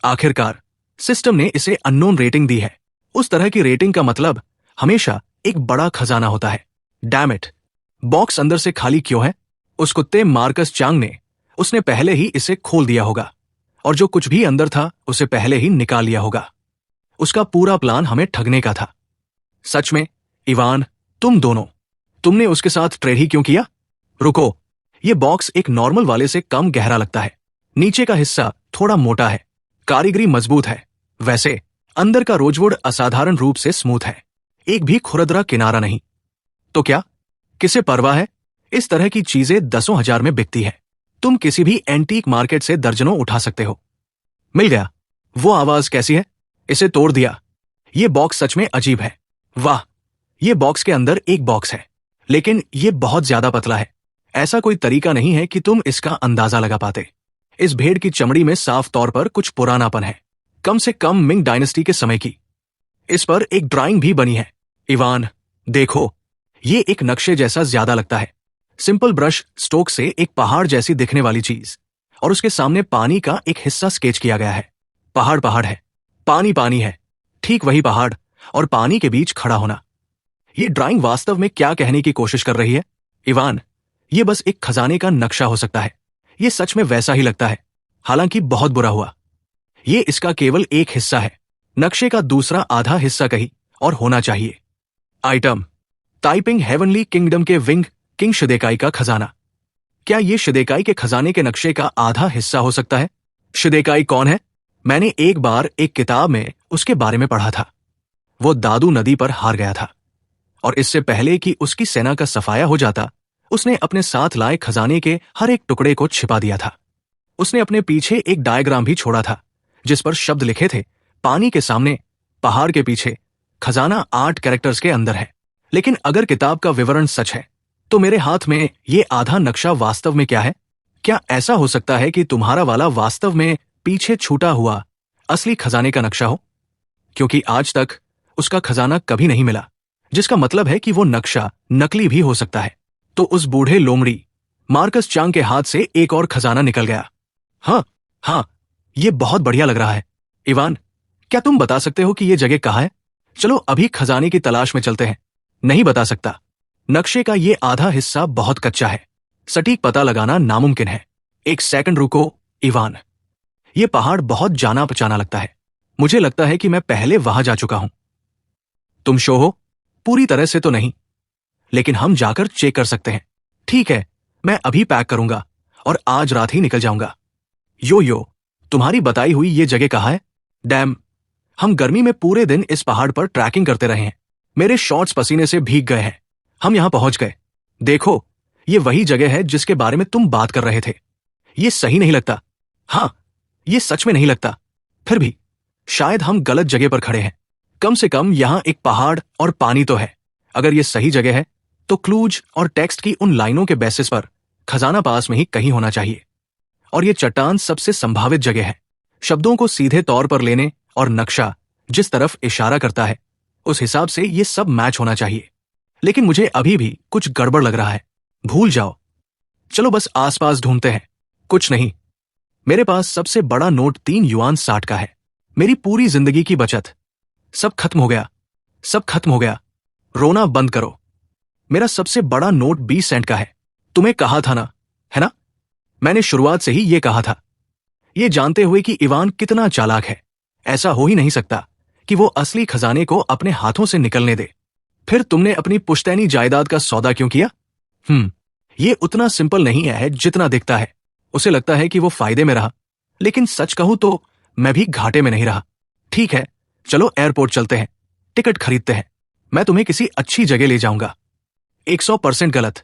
आखिरकार सिस्टम ने इसे अननोन रेटिंग दी है। उस तरह की रेटिंग का मतलब हमेशा एक बड़ा खजाना होता है। डैम इट, बॉक्स अंदर से खाली क्यों है? उस कुत्ते मार्कस चांग ने उसने पहले ही इसे खोल दिया होगा और जो कुछ भी अंदर था उसे पहले ही निकाल लिया होगा। उसका पूरा प्लान हमें ठगने का था। सच में इवान, तुमने उसके साथ ट्रेड ही क्यों किया? रुको, यह बॉक्स एक नॉर्मल वाले से कम गहरा लगता है। नीचे का हिस्सा थोड़ा मोटा है, कारीगरी मजबूत है। वैसे अंदर का रोजवुड असाधारण रूप से स्मूथ है, एक भी खुरदरा किनारा नहीं। तो क्या किसे परवाह है? इस तरह की चीजें 10,000 हजार में बिकती है। तुम किसी भी एंटीक मार्केट से दर्जनों उठा सकते हो। मिल गया। वो आवाज कैसी है? इसे तोड़ दिया। ये बॉक्स सच में अजीब है। वाह, ये बॉक्स के अंदर एक बॉक्स है, लेकिन ये बहुत ज्यादा पतला है। ऐसा कोई तरीका नहीं है कि तुम इसका अंदाजा लगा पाते। इस भेड़ की चमड़ी में साफ तौर पर कुछ पुरानापन है, कम से कम मिंग डायनेस्टी के समय की। इस पर एक ड्राइंग भी बनी है। इवान, देखो, ये एक नक्शे जैसा ज्यादा लगता है। सिंपल ब्रश स्ट्रोक से एक पहाड़ जैसी दिखने वाली चीज, और उसके सामने पानी का एक हिस्सा स्केच किया गया है। पहाड़ है, पानी है, ठीक वही पहाड़ और पानी के बीच खड़ा होना। ये ड्राइंग वास्तव में क्या कहने की कोशिश कर रही है? इवान, ये बस एक खजाने का नक्शा हो सकता है। ये सच में वैसा ही लगता है, हालांकि बहुत बुरा हुआ। ये इसका केवल एक हिस्सा है, नक्शे का दूसरा आधा हिस्सा कहीं और होना चाहिए। आइटम, ताइपिंग हेवनली किंगडम के विंग किंग शिदेकाई का खजाना। क्या ये शिदेकाई के खजाने के नक्शे का आधा हिस्सा हो सकता है? शिदेकाई कौन है? मैंने एक बार एक किताब में उसके बारे में पढ़ा था। वो दादू नदी पर हार गया था और इससे पहले कि उसकी सेना का सफाया हो जाता, उसने अपने साथ लाए खजाने के हर एक टुकड़े को छिपा दिया था। उसने अपने पीछे एक डायग्राम भी छोड़ा था जिस पर शब्द लिखे थे, पानी के सामने, पहाड़ के पीछे, खजाना 8 कैरेक्टर्स के अंदर है। लेकिन अगर किताब का विवरण सच है तो मेरे हाथ में ये आधा नक्शा वास्तव में क्या है? क्या ऐसा हो सकता है कि तुम्हारा वाला वास्तव में पीछे छूटा हुआ असली खजाने का नक्शा हो? क्योंकि आज तक उसका खजाना कभी नहीं मिला, जिसका मतलब है कि वो नक्शा नकली भी हो सकता है। तो उस बूढ़े लोमड़ी मार्कस चांग के हाथ से एक और खजाना निकल गया। हाँ, ये बहुत बढ़िया लग रहा है। इवान, क्या तुम बता सकते हो कि ये जगह कहाँ है? चलो अभी खजाने की तलाश में चलते हैं। नहीं बता सकता। नक्शे का ये आधा हिस्सा बहुत कच्चा है, सटीक पता लगाना नामुमकिन है। एक सेकंड रुको इवान, ये पहाड़ बहुत जाना पहचाना लगता है। मुझे लगता है कि मैं पहले वहां जा चुका हूं। तुम शो हो? पूरी तरह से तो नहीं, लेकिन हम जाकर चेक कर सकते हैं। ठीक है, मैं अभी पैक करूंगा और आज रात ही निकल जाऊंगा। यो, तुम्हारी बताई हुई ये जगह कहाँ है? डैम, हम गर्मी में पूरे दिन इस पहाड़ पर ट्रैकिंग करते रहे हैं। मेरे शॉर्ट्स पसीने से भीग गए हैं। हम यहां पहुंच गए। देखो, ये वही जगह है जिसके बारे में तुम बात कर रहे थे। ये सही नहीं लगता। हाँ, ये सच में नहीं लगता। फिर भी शायद हम गलत जगह पर खड़े हैं। कम से कम यहां एक पहाड़ और पानी तो है। अगर ये सही जगह है तो क्लूज और टेक्स्ट की उन लाइनों के बेसिस पर खजाना पास में ही कहीं होना चाहिए। और ये चट्टान सबसे संभावित जगह है। शब्दों को सीधे तौर पर लेने और नक्शा जिस तरफ इशारा करता है उस हिसाब से ये सब मैच होना चाहिए। लेकिन मुझे अभी भी कुछ गड़बड़ लग रहा है। भूल जाओ, चलो बस आसपास ढूंढते हैं। कुछ नहीं। मेरे पास सबसे बड़ा नोट 3 युआन 60 का है। मेरी पूरी जिंदगी की बचत। सब खत्म हो गया, सब खत्म हो गया। रोना बंद करो। मेरा सबसे बड़ा नोट 20 सेंट का है। तुम्हें कहा था ना, है ना? मैंने शुरुआत से ही ये कहा था। ये जानते हुए कि इवान कितना चालाक है। ऐसा हो ही नहीं सकता कि वो असली खजाने को अपने हाथों से निकलने दे। फिर तुमने अपनी पुश्तैनी जायदाद का सौदा क्यों किया? ये उतना सिंपल नहीं है जितना दिखता है। उसे लगता है कि वो फायदे में रहा, लेकिन सच कहूं तो मैं भी घाटे में नहीं रहा। ठीक है, चलो एयरपोर्ट चलते हैं, टिकट खरीदते हैं। मैं तुम्हें किसी अच्छी जगह ले जाऊंगा। 100% गलत।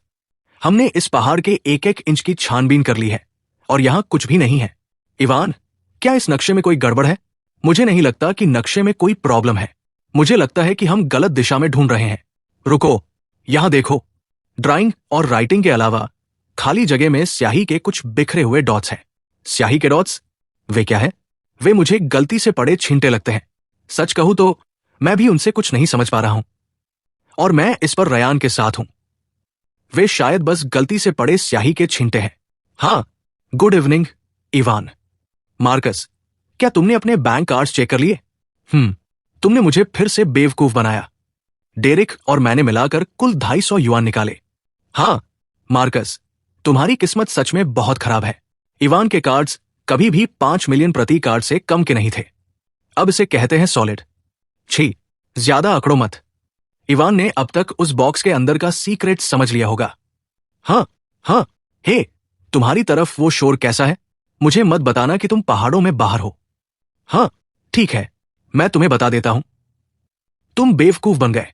हमने इस पहाड़ के एक एक इंच की छानबीन कर ली है और यहां कुछ भी नहीं है। इवान, क्या इस नक्शे में कोई गड़बड़ है? मुझे नहीं लगता कि नक्शे में कोई प्रॉब्लम है। मुझे लगता है कि हम गलत दिशा में ढूंढ रहे हैं। रुको, यहां देखो। ड्राइंग और राइटिंग के अलावा खाली जगह में स्याही के कुछ बिखरे हुए डॉट्स हैं। स्याही के डॉट्स? वे क्या है? वे मुझे गलती से पड़े छींटे लगते हैं। सच कहूं तो मैं भी उनसे कुछ नहीं समझ पा रहा हूं और मैं इस पर रयान के साथ हूं। वे शायद बस गलती से पड़े स्याही के छींटे हैं। हाँ, गुड इवनिंग इवान। मार्कस, क्या तुमने अपने बैंक कार्ड्स चेक कर लिए? तुमने मुझे फिर से बेवकूफ बनाया। डेरिक और मैंने मिलाकर कुल 250 युआन निकाले। हाँ मार्कस, तुम्हारी किस्मत सच में बहुत खराब है। इवान के कार्ड्स कभी भी 5 मिलियन प्रति कार्ड से कम के नहीं थे। अब इसे कहते हैं सॉलिड। छी, ज्यादा आंकड़ों मत। इवान ने अब तक उस बॉक्स के अंदर का सीक्रेट समझ लिया होगा। हाँ, हे, तुम्हारी तरफ वो शोर कैसा है? मुझे मत बताना कि तुम पहाड़ों में बाहर हो। हाँ, ठीक है, मैं तुम्हें बता देता हूं। तुम बेवकूफ बन गए।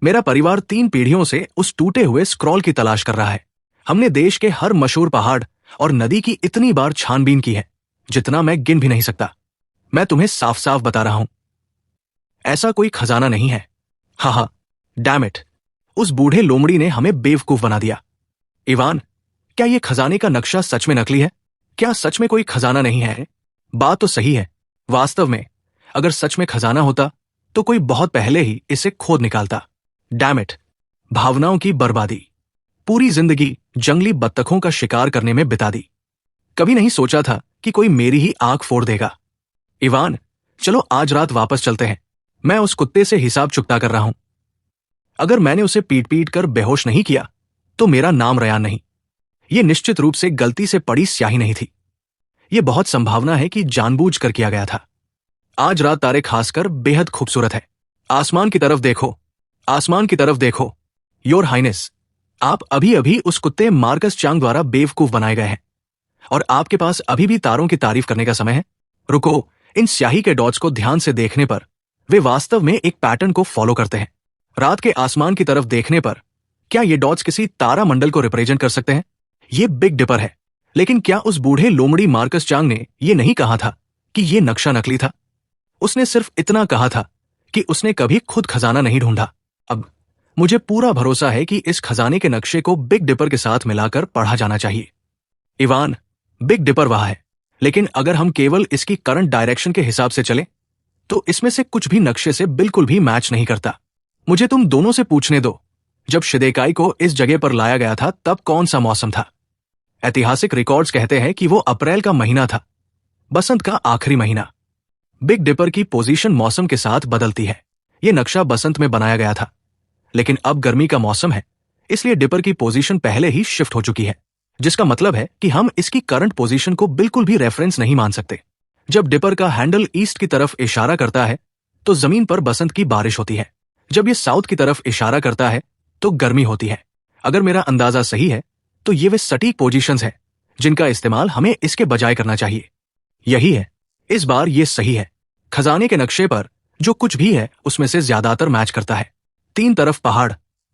मेरा परिवार 3 पीढ़ियों से उस टूटे हुए स्क्रॉल की तलाश कर रहा है। हमने देश के हर मशहूर पहाड़ और नदी की इतनी बार छानबीन की है जितना मैं गिन भी नहीं सकता। मैं तुम्हें साफ साफ बता रहा हूं, ऐसा कोई खजाना नहीं है। हाँ, डैम इट, उस बूढ़े लोमड़ी ने हमें बेवकूफ बना दिया। इवान, क्या यह खजाने का नक्शा सच में नकली है? क्या सच में कोई खजाना नहीं है? बात तो सही है। वास्तव में अगर सच में खजाना होता तो कोई बहुत पहले ही इसे खोद निकालता। डैम इट, भावनाओं की बर्बादी। पूरी जिंदगी जंगली बत्तखों का शिकार करने में बिता दी। कभी नहीं सोचा था कि कोई मेरी ही आंख फोड़ देगा। इवान, चलो आज रात वापस चलते हैं। मैं उस कुत्ते से हिसाब चुकता कर रहा हूं। अगर मैंने उसे पीट पीट कर बेहोश नहीं किया तो मेरा नाम रयान नहीं। यह निश्चित रूप से गलती से पड़ी स्याही नहीं थी। यह बहुत संभावना है कि जानबूझकर किया गया था। आज रात तारे खासकर बेहद खूबसूरत है। आसमान की तरफ देखो, आसमान की तरफ देखो। योर हाइनेस, आप अभी अभी उस कुत्ते मार्कस चांग द्वारा बेवकूफ बनाए गए हैं और आपके पास अभी भी तारों की तारीफ करने का समय है। रुको, इन स्याही के डॉट्स को ध्यान से देखने पर वे वास्तव में एक पैटर्न को फॉलो करते हैं। रात के आसमान की तरफ देखने पर क्या ये डॉट्स किसी तारा मंडल को रिप्रेजेंट कर सकते हैं? ये बिग डिपर है। लेकिन क्या उस बूढ़े लोमड़ी मार्कस चांग ने यह नहीं कहा था कि यह नक्शा नकली था? उसने सिर्फ इतना कहा था कि उसने कभी खुद खजाना नहीं ढूंढा। अब मुझे पूरा भरोसा है कि इस खजाने के नक्शे को बिग डिपर के साथ मिलाकर पढ़ा जाना चाहिए। इवान, बिग डिपर वहां है, लेकिन अगर हम केवल इसकी करंट डायरेक्शन के हिसाब से चलें तो इसमें से कुछ भी नक्शे से बिल्कुल भी मैच नहीं करता। मुझे तुम दोनों से पूछने दो, जब शिदेकाई को इस जगह पर लाया गया था तब कौन सा मौसम था? ऐतिहासिक रिकॉर्ड्स कहते हैं कि वो अप्रैल का महीना था, बसंत का आखिरी महीना। बिग डिपर की पोजीशन मौसम के साथ बदलती है। यह नक्शा बसंत में बनाया गया था, लेकिन अब गर्मी का मौसम है, इसलिए डिपर की पोजीशन पहले ही शिफ्ट हो चुकी है, जिसका मतलब है कि हम इसकी करंट पोजीशन को बिल्कुल भी रेफरेंस नहीं मान सकते। जब डिपर का हैंडल ईस्ट की तरफ इशारा करता है तो जमीन पर बसंत की बारिश होती है। जब यह साउथ की तरफ इशारा करता है तो गर्मी होती है। अगर मेरा अंदाजा सही है तो ये वे सटीक पोजीशंस हैं जिनका इस्तेमाल हमें इसके बजाय करना चाहिए। यही है, इस बार ये सही है। खजाने के नक्शे पर जो कुछ भी है उसमें से ज्यादातर मैच करता है। 3 तरफ पहाड़,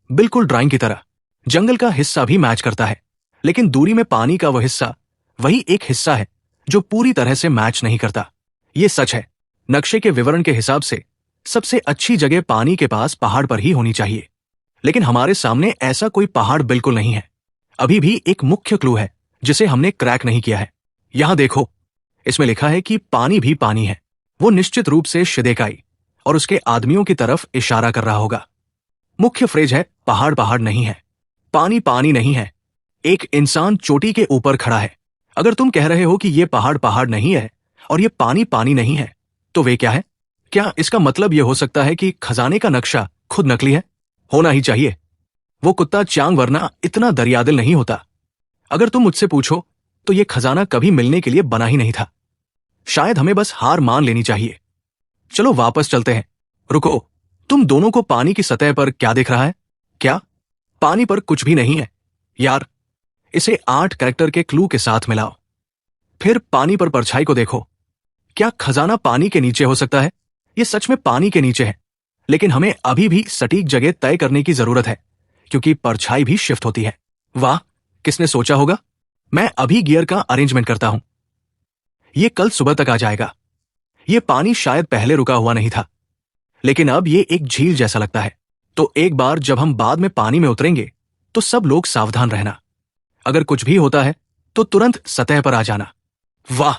बिल्कुल ड्राइंग की तरह। जंगल का हिस्सा भी मैच करता है, लेकिन दूरी में पानी का वह हिस्सा, वही एक हिस्सा है जो पूरी तरह से मैच नहीं करता। ये सच है। नक्शे के विवरण के हिसाब से सबसे अच्छी जगह पानी के पास पहाड़ पर ही होनी चाहिए, लेकिन हमारे सामने ऐसा कोई पहाड़ बिल्कुल नहीं है। अभी भी एक मुख्य क्लू है जिसे हमने क्रैक नहीं किया है। यहां देखो, इसमें लिखा है कि पानी भी पानी है। वो निश्चित रूप से शिदेकाई और उसके आदमियों की तरफ इशारा कर रहा होगा। मुख्य फ्रेज है पहाड़ पहाड़ नहीं है, पानी पानी नहीं है, एक इंसान चोटी के ऊपर खड़ा है। अगर तुम कह रहे हो कि ये पहाड़ पहाड़ नहीं है और ये पानी पानी नहीं है, तो वे क्या है? क्या इसका मतलब यह हो सकता है कि खजाने का नक्शा खुद नकली है? होना ही चाहिए। वो कुत्ता चांग वरना इतना दरियादिल नहीं होता। अगर तुम मुझसे पूछो तो ये खजाना कभी मिलने के लिए बना ही नहीं था। शायद हमें बस हार मान लेनी चाहिए। चलो वापस चलते हैं। रुको, तुम दोनों को पानी की सतह पर क्या दिख रहा है? क्या पानी पर कुछ भी नहीं है? यार, इसे 8 कैरेक्टर के क्लू के साथ मिलाओ। फिर पानी पर परछाई को देखो। क्या खजाना पानी के नीचे हो सकता है? यह सच में पानी के नीचे है, लेकिन हमें अभी भी सटीक जगह तय करने की जरूरत है, क्योंकि परछाई भी शिफ्ट होती है। वाह, किसने सोचा होगा? मैं अभी गियर का अरेंजमेंट करता हूं। यह कल सुबह तक आ जाएगा। यह पानी शायद पहले रुका हुआ नहीं था, लेकिन अब यह एक झील जैसा लगता है। तो एक बार जब हम बाद में पानी में उतरेंगे तो सब लोग सावधान रहना। अगर कुछ भी होता है तो तुरंत सतह पर आ जाना। वाह,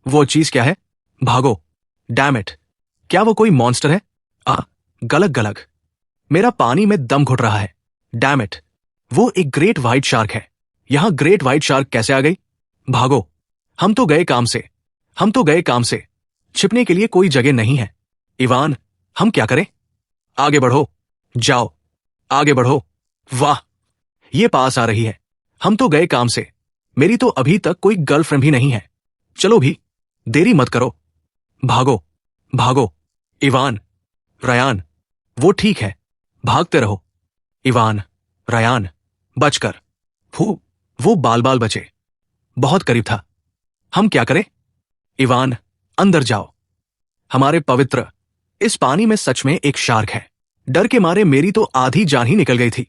वो चीज क्या है? भागो। डैम इट, क्या वो कोई मॉन्स्टर है? गलग गलग, मेरा पानी में दम घुट रहा है। डैम इट, वो एक ग्रेट व्हाइट शार्क है। यहां ग्रेट व्हाइट शार्क कैसे आ गई? भागो, हम तो गए काम से, हम तो गए काम से। छिपने के लिए कोई जगह नहीं है। इवान, हम क्या करें? आगे बढ़ो, जाओ, आगे बढ़ो। वाह, ये पास आ रही है। हम तो गए काम से। मेरी तो अभी तक कोई गर्लफ्रेंड भी नहीं है। चलो भी, देरी मत करो। भागो, भागो। इवान, रयान, वो ठीक है, भागते रहो। इवान, रयान, बचकर। वो बाल बाल बचे। बहुत करीब था। हम क्या करें? इवान, अंदर जाओ। हमारे पवित्र, इस पानी में सच में एक शार्क है। डर के मारे मेरी तो आधी जान ही निकल गई थी।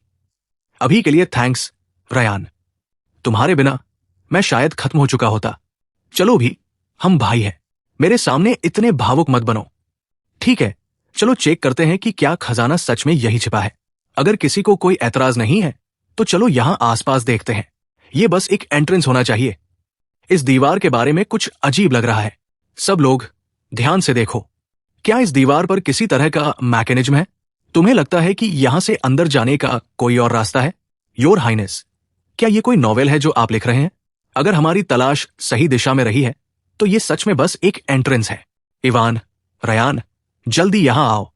अभी के लिए थैंक्स, रयान। तुम्हारे बिना मैं शायद खत्म हो चुका होता। चलो भी, हम भाई हैं। मेरे सामने इतने भावुक मत बनो। ठीक है, चलो चेक करते हैं कि क्या खजाना सच में यही छिपा है। अगर किसी को कोई ऐतराज नहीं है तो चलो यहां आसपास देखते हैं। यह बस एक एंट्रेंस होना चाहिए। इस दीवार के बारे में कुछ अजीब लग रहा है। सब लोग ध्यान से देखो। क्या इस दीवार पर किसी तरह का मैकेनिज्म है? तुम्हें लगता है कि यहां से अंदर जाने का कोई और रास्ता है? योर हाइनेस, क्या यह कोई नॉवेल है जो आप लिख रहे हैं? अगर हमारी तलाश सही दिशा में रही है तो यह सच में बस एक एंट्रेंस है। इवान, रयान, जल्दी यहां आओ।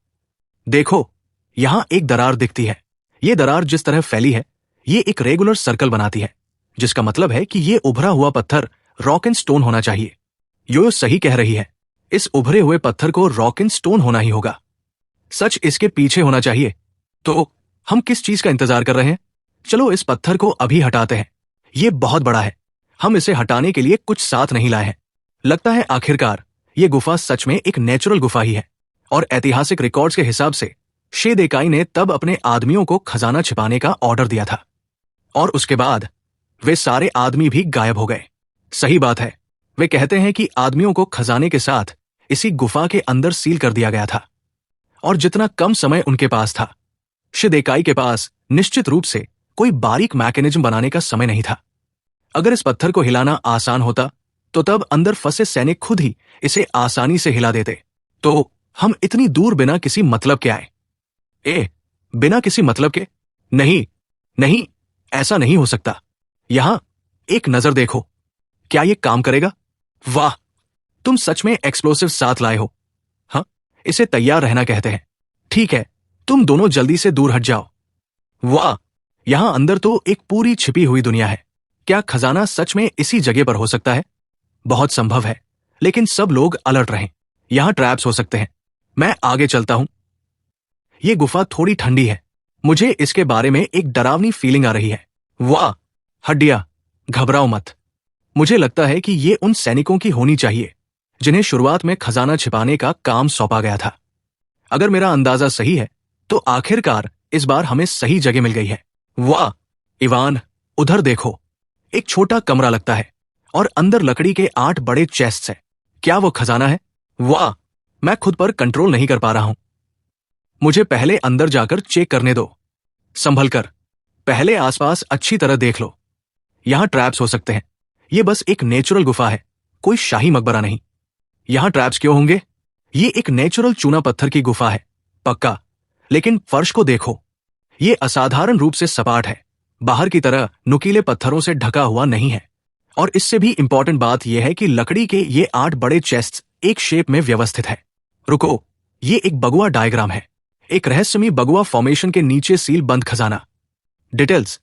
देखो, यहां एक दरार दिखती है। यह दरार जिस तरह फैली है, यह एक रेगुलर सर्कल बनाती है, जिसका मतलब है कि यह उभरा हुआ पत्थर रॉक एंड स्टोन होना चाहिए। यो सही कह रही है। इस उभरे हुए पत्थर को रॉक एंड स्टोन होना ही होगा। सच इसके पीछे होना चाहिए। तो हम किस चीज का इंतजार कर रहे हैं? चलो इस पत्थर को अभी हटाते हैं। यह बहुत बड़ा है। हम इसे हटाने के लिए कुछ साथ नहीं लाए हैं। लगता है आखिरकार यह गुफा सच में एक नेचुरल गुफा ही है, और ऐतिहासिक रिकॉर्ड्स के हिसाब से शेदेकाई ने तब अपने आदमियों को खजाना छिपाने का ऑर्डर दिया था, और उसके बाद वे सारे आदमी भी गायब हो गए। सही बात है। वे कहते हैं कि आदमियों को खजाने के साथ इसी गुफा के अंदर सील कर दिया गया था, और जितना कम समय उनके पास था, शेदेकाई के पास निश्चित रूप से कोई बारीक मैकेनिज्म बनाने का समय नहीं था। अगर इस पत्थर को हिलाना आसान होता तो तब अंदर फंसे सैनिक खुद ही इसे आसानी से हिला देते। तो हम इतनी दूर बिना किसी मतलब के आए। बिना किसी मतलब के? नहीं नहीं, ऐसा नहीं हो सकता। यहां एक नजर देखो। क्या यह काम करेगा? वाह, तुम सच में एक्सप्लोसिव साथ लाए हो। हाँ, इसे तैयार रहना कहते हैं। ठीक है, तुम दोनों जल्दी से दूर हट जाओ। वाह, यहां अंदर तो एक पूरी छिपी हुई दुनिया है। क्या खजाना सच में इसी जगह पर हो सकता है? बहुत संभव है, लेकिन सब लोग अलर्ट रहें। यहां ट्रैप्स हो सकते हैं। मैं आगे चलता हूं। यह गुफा थोड़ी ठंडी है। मुझे इसके बारे में एक डरावनी फीलिंग आ रही है। वाह, हड्डियां, घबराओ मत। मुझे लगता है कि ये उन सैनिकों की होनी चाहिए जिन्हें शुरुआत में खजाना छिपाने का काम सौंपा गया था। अगर मेरा अंदाजा सही है तो आखिरकार इस बार हमें सही जगह मिल गई है। वाह इवान, उधर देखो, एक छोटा कमरा लगता है और अंदर लकड़ी के 8 बड़े चेस्ट्स हैं। क्या वो खजाना है? वाह, मैं खुद पर कंट्रोल नहीं कर पा रहा हूं। मुझे पहले अंदर जाकर चेक करने दो। संभल कर, पहले आसपास अच्छी तरह देख लो। यहां ट्रैप्स हो सकते हैं। ये बस एक नेचुरल गुफा है, कोई शाही मकबरा नहीं। यहां ट्रैप्स क्यों होंगे? ये एक नेचुरल चूना पत्थर की गुफा है, पक्का। लेकिन फर्श को देखो, ये असाधारण रूप से सपाट है, बाहर की तरह नुकीले पत्थरों से ढका हुआ नहीं है। और इससे भी इंपॉर्टेंट बात यह है कि लकड़ी के ये 8 बड़े चेस्ट्स एक शेप में व्यवस्थित है। रुको, ये एक बगुआ डायग्राम है, एक रहस्यमयी बगुआ फॉर्मेशन के नीचे सील बंद खजाना। डिटेल्स,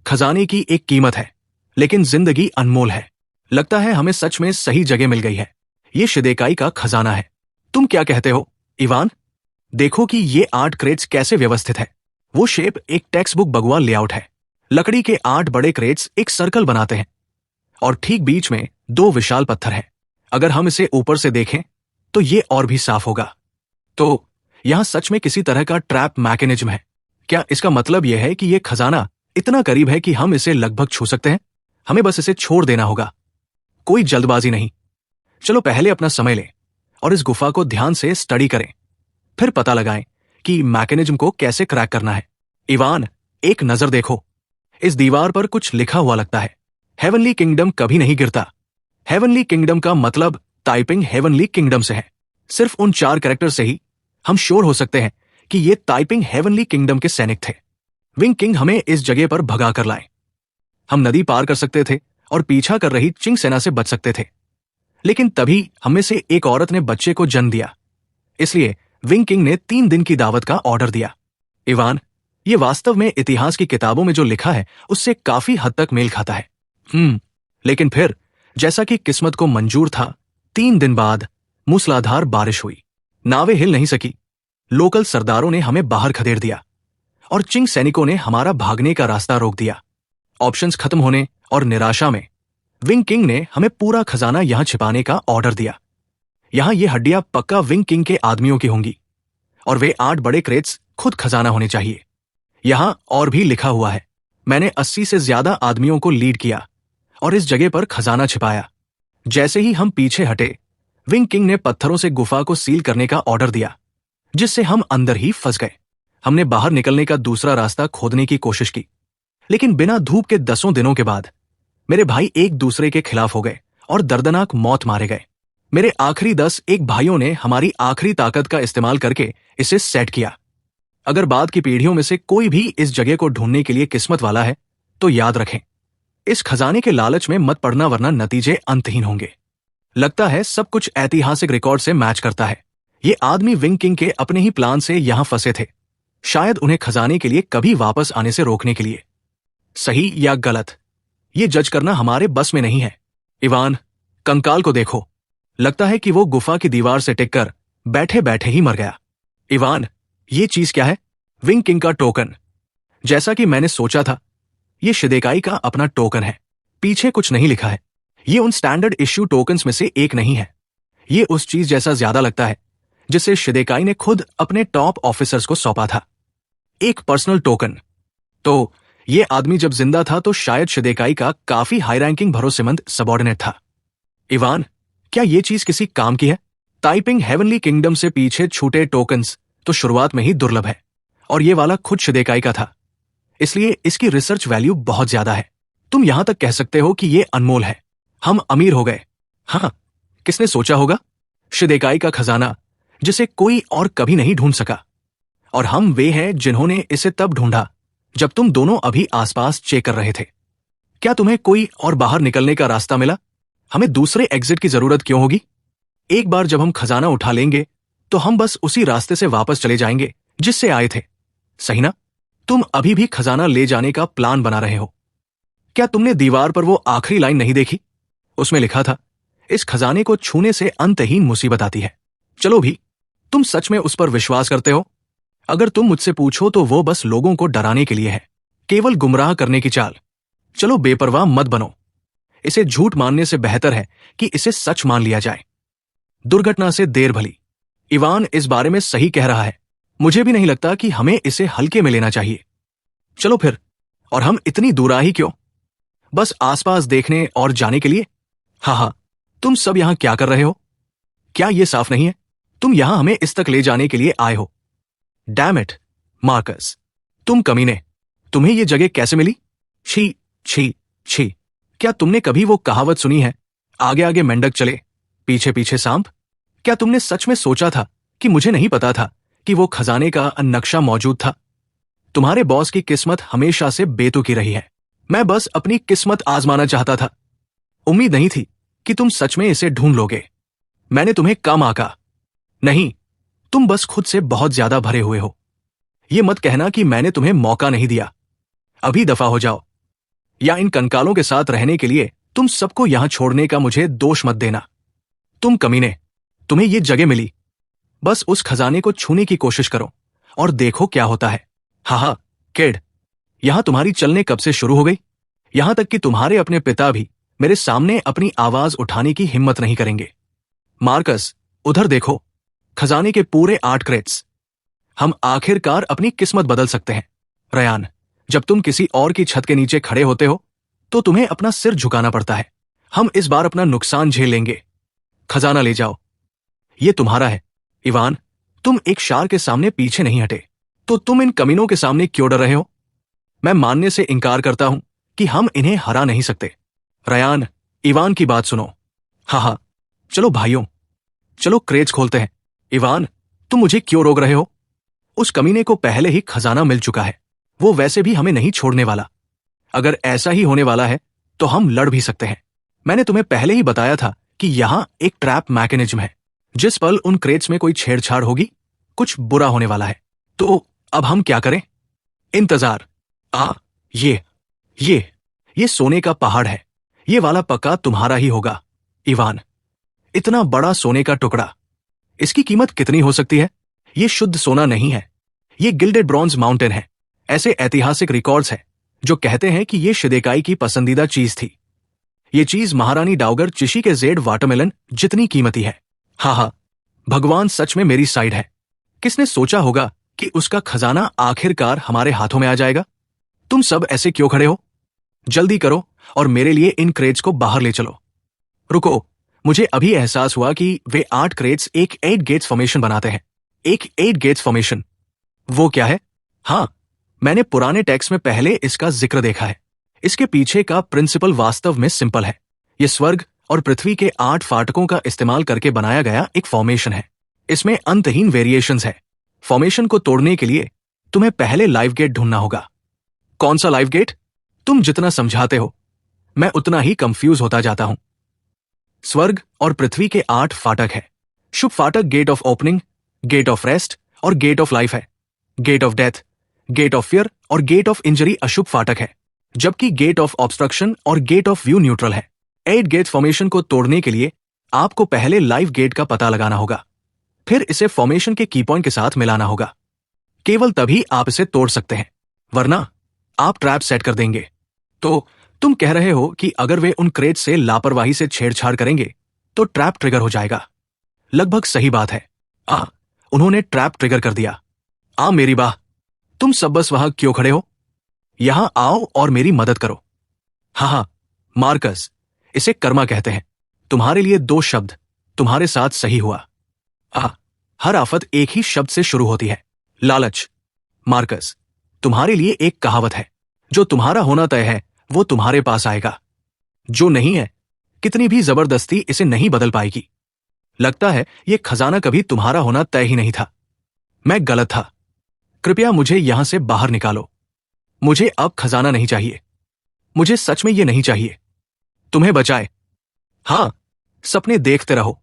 खजाने की एक कीमत है, लेकिन जिंदगी अनमोल है। लगता है हमें सच में सही जगह मिल गई है। ये शिदेकाई का खजाना है। तुम क्या कहते हो इवान? देखो कि ये 8 क्रेट्स कैसे व्यवस्थित है। वो शेप एक टेक्स्ट बुक बगुआ लेआउट है। लकड़ी के 8 बड़े क्रेट्स एक सर्कल बनाते हैं और ठीक बीच में 2 विशाल पत्थर हैं। अगर हम इसे ऊपर से देखें तो ये और भी साफ होगा। तो यहां सच में किसी तरह का ट्रैप मैकेनिज्म है। क्या इसका मतलब यह है कि यह खजाना इतना करीब है कि हम इसे लगभग छू सकते हैं? हमें बस इसे छोड़ देना होगा। कोई जल्दबाजी नहीं। चलो पहले अपना समय लें और इस गुफा को ध्यान से स्टडी करें, फिर पता लगाएं कि मैकेनिज्म को कैसे क्रैक करना है। इवान, एक नजर देखो, इस दीवार पर कुछ लिखा हुआ लगता है। हेवनली किंगडम कभी नहीं गिरता। हेवनली किंगडम का मतलब ताइपिंग हेवनली किंगडम से है। सिर्फ उन 4 कैरेक्टर से ही हम श्योर हो सकते हैं कि ये ताइपिंग हेवनली किंगडम के सैनिक थे। विंग किंग हमें इस जगह पर भगा कर लाए। हम नदी पार कर सकते थे और पीछा कर रही चिंग सेना से बच सकते थे, लेकिन तभी हम में से एक औरत ने बच्चे को जन्म दिया। इसलिए विंग किंग ने 3 दिन की दावत का ऑर्डर दिया। इवान, ये वास्तव में इतिहास की किताबों में जो लिखा है उससे काफी हद तक मेल खाता है। लेकिन फिर जैसा कि किस्मत को मंजूर था, 3 दिन बाद मूसलाधार बारिश हुई। नावें हिल नहीं सकी। लोकल सरदारों ने हमें बाहर खदेड़ दिया और चिंग सैनिकों ने हमारा भागने का रास्ता रोक दिया। ऑप्शंस खत्म होने और निराशा में विंग किंग ने हमें पूरा खजाना यहां छिपाने का ऑर्डर दिया। यहां ये हड्डियां पक्का विंग किंग के आदमियों की होंगी और वे 8 बड़े क्रेट्स खुद खजाना होने चाहिए। यहां और भी लिखा हुआ है, मैंने 80 से ज्यादा आदमियों को लीड किया और इस जगह पर खजाना छिपाया। जैसे ही हम पीछे हटे, विंग किंग ने पत्थरों से गुफा को सील करने का ऑर्डर दिया, जिससे हम अंदर ही फंस गए। हमने बाहर निकलने का दूसरा रास्ता खोदने की कोशिश की, लेकिन बिना धूप के 10 दिनों के बाद मेरे भाई एक दूसरे के खिलाफ हो गए और दर्दनाक मौत मारे गए। मेरे आखिरी 10 एक भाइयों ने हमारी आखिरी ताकत का इस्तेमाल करके इसे सेट किया। अगर बाद की पीढ़ियों में से कोई भी इस जगह को ढूंढने के लिए किस्मत वाला है तो याद रखें, इस खजाने के लालच में मत पड़ना, वरना नतीजे अंतहीन होंगे। लगता है सब कुछ ऐतिहासिक रिकॉर्ड से मैच करता है। ये आदमी विंग किंग के अपने ही प्लान से यहां फंसे थे, शायद उन्हें खजाने के लिए कभी वापस आने से रोकने के लिए। सही या गलत, ये जज करना हमारे बस में नहीं है। इवान, कंकाल को देखो, लगता है कि वो गुफा की दीवार से टिककर बैठे बैठे ही मर गया। इवान, ये चीज क्या है? विंग किंग का टोकन। जैसा कि मैंने सोचा था, ये शिदेकाई का अपना टोकन है। पीछे कुछ नहीं लिखा है। ये उन स्टैंडर्ड इश्यू टोकन्स में से एक नहीं है। ये उस चीज जैसा ज्यादा लगता है जिसे शिदेकाई ने खुद अपने टॉप ऑफिसर्स को सौंपा था, एक पर्सनल टोकन। तो ये आदमी जब जिंदा था तो शायद शिदेकाई का काफी हाई रैंकिंग भरोसेमंद सबॉर्डिनेट था। इवान, क्या ये चीज किसी काम की है? ताइपिंग हेवनली किंगडम से पीछे छूटे टोकन्स तो शुरुआत में ही दुर्लभ है, और ये वाला खुद शिदेकाई का था, इसलिए इसकी रिसर्च वैल्यू बहुत ज्यादा है। तुम यहां तक कह सकते हो कि ये अनमोल है। हम अमीर हो गए। हाँ, किसने सोचा होगा? शिदेकाई का खजाना जिसे कोई और कभी नहीं ढूंढ सका, और हम वे हैं जिन्होंने इसे तब ढूंढा जब तुम दोनों अभी आसपास चेक कर रहे थे। क्या तुम्हें कोई और बाहर निकलने का रास्ता मिला? हमें दूसरे एग्जिट की जरूरत क्यों होगी? एक बार जब हम खजाना उठा लेंगे तो हम बस उसी रास्ते से वापस चले जाएंगे जिससे आए थे, सही ना? तुम अभी भी खजाना ले जाने का प्लान बना रहे हो। क्या तुमने दीवार पर वो आखिरी लाइन नहीं देखी? उसमें लिखा था, इस खजाने को छूने से अंतहीन मुसीबत आती है। चलो भी, तुम सच में उस पर विश्वास करते हो? अगर तुम मुझसे पूछो तो वो बस लोगों को डराने के लिए है, केवल गुमराह करने की चाल। चलो बेपरवाह मत बनो। इसे झूठ मानने से बेहतर है कि इसे सच मान लिया जाए। दुर्घटना से देर भली। इवान इस बारे में सही कह रहा है। मुझे भी नहीं लगता कि हमें इसे हल्के में लेना चाहिए। चलो फिर, और हम इतनी दूराही क्यों? बस आसपास देखने और जाने के लिए? हाँ, तुम सब यहां क्या कर रहे हो? क्या ये साफ नहीं है? तुम यहां हमें इस तक ले जाने के लिए आए हो। डैम इट, मार्कस, तुम कमीने, तुम्हें ये जगह कैसे मिली? छी छी छी। क्या तुमने कभी वो कहावत सुनी है, आगे आगे मेंढक चले, पीछे पीछे सांप? क्या तुमने सच में सोचा था कि मुझे नहीं पता था कि वो खजाने का नक्शा मौजूद था? तुम्हारे बॉस की किस्मत हमेशा से बेतुकी रही है। मैं बस अपनी किस्मत आजमाना चाहता था। उम्मीद नहीं थी कि तुम सच में इसे ढूंढ लोगे। मैंने तुम्हें कम आंका। नहीं, तुम बस खुद से बहुत ज्यादा भरे हुए हो। ये मत कहना कि मैंने तुम्हें मौका नहीं दिया। अभी दफा हो जाओ, या इन कंकालों के साथ रहने के लिए तुम सबको यहां छोड़ने का मुझे दोष मत देना। तुम कमीने, तुम्हें ये जगह मिली, बस उस खजाने को छूने की कोशिश करो और देखो क्या होता है। हाँ, किड, यहां तुम्हारी चलने कब से शुरू हो गई? यहां तक कि तुम्हारे अपने पिता भी मेरे सामने अपनी आवाज उठाने की हिम्मत नहीं करेंगे। मार्कस, उधर देखो, खजाने के पूरे 8 क्रेट्स। हम आखिरकार अपनी किस्मत बदल सकते हैं। रयान, जब तुम किसी और की छत के नीचे खड़े होते हो तो तुम्हें अपना सिर झुकाना पड़ता है। हम इस बार अपना नुकसान झेल लेंगे। खजाना ले जाओ, ये तुम्हारा है। इवान, तुम एक शार के सामने पीछे नहीं हटे, तो तुम इन कमीनों के सामने क्यों डर रहे हो? मैं मानने से इनकार करता हूं कि हम इन्हें हरा नहीं सकते। रयान, इवान की बात सुनो। हाँ, चलो भाइयों, चलो क्रेज खोलते हैं। इवान, तुम मुझे क्यों रोक रहे हो? उस कमीने को पहले ही खजाना मिल चुका है। वो वैसे भी हमें नहीं छोड़ने वाला। अगर ऐसा ही होने वाला है तो हम लड़ भी सकते हैं। मैंने तुम्हें पहले ही बताया था कि यहां एक ट्रैप मैकेनिज्म है। जिस पल उन क्रेट्स में कोई छेड़छाड़ होगी, कुछ बुरा होने वाला है। तो अब हम क्या करें? इंतजार। ये सोने का पहाड़ है। ये वाला पक्का तुम्हारा ही होगा। इवान, इतना बड़ा सोने का टुकड़ा, इसकी कीमत कितनी हो सकती है? ये शुद्ध सोना नहीं है, ये गिल्डेड ब्रॉन्ज माउंटेन है। ऐसे ऐतिहासिक रिकॉर्ड्स हैं जो कहते हैं कि ये शिदेकाई की पसंदीदा चीज थी। ये चीज महारानी डाउगर चिशी के जेड वाटरमेलन जितनी कीमती है। हाँ, भगवान सच में मेरी साइड है। किसने सोचा होगा कि उसका खजाना आखिरकार हमारे हाथों में आ जाएगा? तुम सब ऐसे क्यों खड़े हो? जल्दी करो और मेरे लिए इन क्रेट्स को बाहर ले चलो। रुको, मुझे अभी एहसास हुआ कि वे 8 क्रेट्स एक 8 गेट्स फॉर्मेशन बनाते हैं। एक 8 गेट्स फॉर्मेशन, वो क्या है? हाँ, मैंने पुराने टेक्स्ट में पहले इसका जिक्र देखा है। इसके पीछे का प्रिंसिपल वास्तव में सिंपल है। यह स्वर्ग और पृथ्वी के 8 फाटकों का इस्तेमाल करके बनाया गया एक फॉर्मेशन है। इसमें अंतहीन वेरिएशंस है। फॉर्मेशन को तोड़ने के लिए तुम्हें पहले लाइव गेट ढूंढना होगा। कौन सा लाइव गेट? तुम जितना समझाते हो मैं उतना ही कंफ्यूज होता जाता हूं। स्वर्ग और पृथ्वी के 8 फाटक है। शुभ फाटक gate of opening, gate of rest और गेट ऑफ लाइफ है। Gate of death, gate of fear और गेट ऑफ इंजरी अशुभ फाटक है, जबकि गेट ऑफ ऑब्स्ट्रक्शन और गेट ऑफ व्यू न्यूट्रल है। 8 गेट फॉर्मेशन को तोड़ने के लिए आपको पहले लाइव गेट का पता लगाना होगा, फिर इसे फॉर्मेशन के की पॉइंट के साथ मिलाना होगा। केवल तभी आप इसे तोड़ सकते हैं, वरना आप ट्रैप सेट कर देंगे। तो तुम कह रहे हो कि अगर वे उन क्रेट से लापरवाही से छेड़छाड़ करेंगे तो ट्रैप ट्रिगर हो जाएगा। लगभग सही बात है। उन्होंने ट्रैप ट्रिगर कर दिया। मेरी बाह, तुम सब बस वहां क्यों खड़े हो? यहां आओ और मेरी मदद करो। हाँ, मार्कस, इसे कर्मा कहते हैं। तुम्हारे लिए 2 शब्द तुम्हारे साथ सही हुआ। हर आफत एक ही शब्द से शुरू होती है, लालच। मार्कस, तुम्हारे लिए एक कहावत है, जो तुम्हारा होना तय है वो तुम्हारे पास आएगा। जो नहीं है, कितनी भी जबरदस्ती इसे नहीं बदल पाएगी। लगता है यह खजाना कभी तुम्हारा होना तय ही नहीं था। मैं गलत था। कृपया मुझे यहां से बाहर निकालो। मुझे अब खजाना नहीं चाहिए। मुझे सच में यह नहीं चाहिए। तुम्हें बचाए। सपने देखते रहो।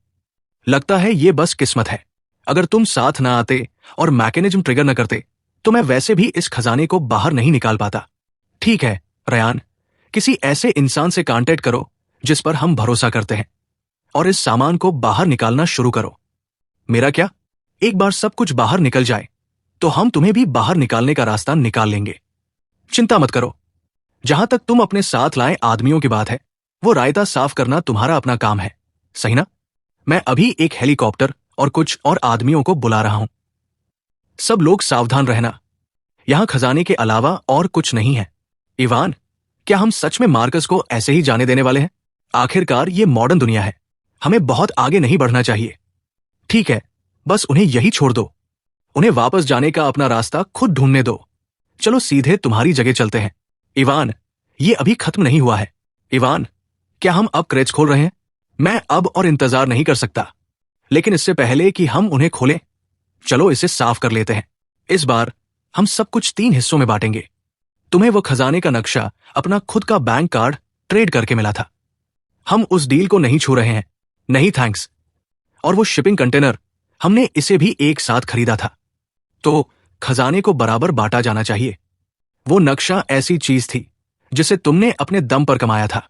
लगता है यह बस किस्मत है। अगर तुम साथ ना आते और मैकेनिज्म ट्रिगर न करते तो मैं वैसे भी इस खजाने को बाहर नहीं निकाल पाता। ठीक है रयान, किसी ऐसे इंसान से कांटेक्ट करो जिस पर हम भरोसा करते हैं और इस सामान को बाहर निकालना शुरू करो। मेरा क्या, एक बार सब कुछ बाहर निकल जाए तो हम तुम्हें भी बाहर निकालने का रास्ता निकाल लेंगे। चिंता मत करो। जहां तक तुम अपने साथ लाए आदमियों की बात है, वो रायता साफ करना तुम्हारा अपना काम है, सही ना? मैं अभी एक हेलीकॉप्टर और कुछ और आदमियों को बुला रहा हूं। सब लोग सावधान रहना, यहां खजाने के अलावा और कुछ नहीं है। इवान, क्या हम सच में मार्कस को ऐसे ही जाने देने वाले हैं? आखिरकार ये मॉडर्न दुनिया है, हमें बहुत आगे नहीं बढ़ना चाहिए। ठीक है, बस उन्हें यही छोड़ दो, उन्हें वापस जाने का अपना रास्ता खुद ढूंढने दो। चलो सीधे तुम्हारी जगह चलते हैं। इवान, ये अभी खत्म नहीं हुआ है। इवान, क्या हम अब क्रेच खोल रहे हैं? मैं अब और इंतजार नहीं कर सकता, लेकिन इससे पहले कि हम उन्हें खोलें, चलो इसे साफ कर लेते हैं। इस बार हम सब कुछ 3 हिस्सों में बांटेंगे। तुम्हें वो खजाने का नक्शा अपना खुद का बैंक कार्ड ट्रेड करके मिला था। हम उस डील को नहीं छू रहे हैं। नहीं थैंक्स। और वो शिपिंग कंटेनर, हमने इसे भी एक साथ खरीदा था, तो खजाने को बराबर बांटा जाना चाहिए। वो नक्शा ऐसी चीज थी जिसे तुमने अपने दम पर कमाया था।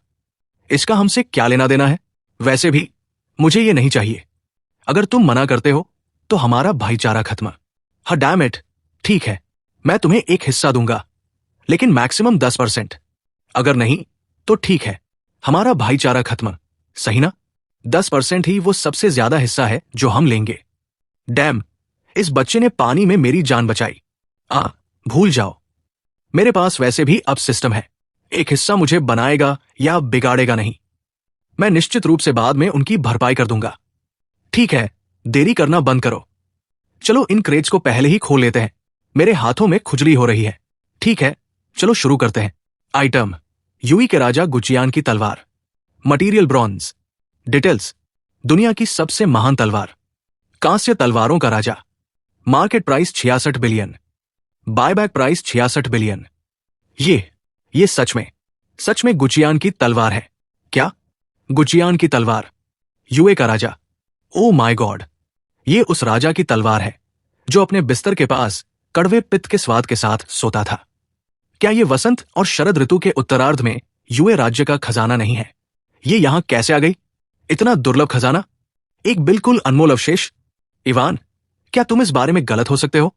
इसका हमसे क्या लेना देना है? वैसे भी मुझे ये नहीं चाहिए। अगर तुम मना करते हो तो हमारा भाईचारा खत्म। हाँ डैम इट, ठीक है, मैं तुम्हें एक हिस्सा दूंगा, लेकिन मैक्सिमम 10%। अगर नहीं तो ठीक है, हमारा भाईचारा खत्म। सही ना? 10% ही वो सबसे ज्यादा हिस्सा है जो हम लेंगे। डैम, इस बच्चे ने पानी में मेरी जान बचाई। भूल जाओ, मेरे पास वैसे भी अब सिस्टम है। एक हिस्सा मुझे बनाएगा या बिगाड़ेगा नहीं। मैं निश्चित रूप से बाद में उनकी भरपाई कर दूंगा। ठीक है, देरी करना बंद करो। चलो इन क्रेट्स को पहले ही खोल लेते हैं, मेरे हाथों में खुजली हो रही है। ठीक है, चलो शुरू करते हैं। आइटम, यूई के राजा गुचियान की तलवार। Material bronze. डिटेल्स, दुनिया की सबसे महान तलवार, कांस्य तलवारों का राजा। Market price 66 billion, buyback price 66 billion. ये सच में गुचियान की तलवार है। क्या? गुचियान की तलवार, यूए का राजा। ओ माय गॉड, ये उस राजा की तलवार है जो अपने बिस्तर के पास कड़वे पित्त के स्वाद के साथ सोता था। क्या ये वसंत और शरद ऋतु के उत्तरार्ध में यूए राज्य का खजाना नहीं है? ये यहां कैसे आ गई? इतना दुर्लभ खजाना, एक बिल्कुल अनमोल अवशेष। इवान, क्या तुम इस बारे में गलत हो सकते हो?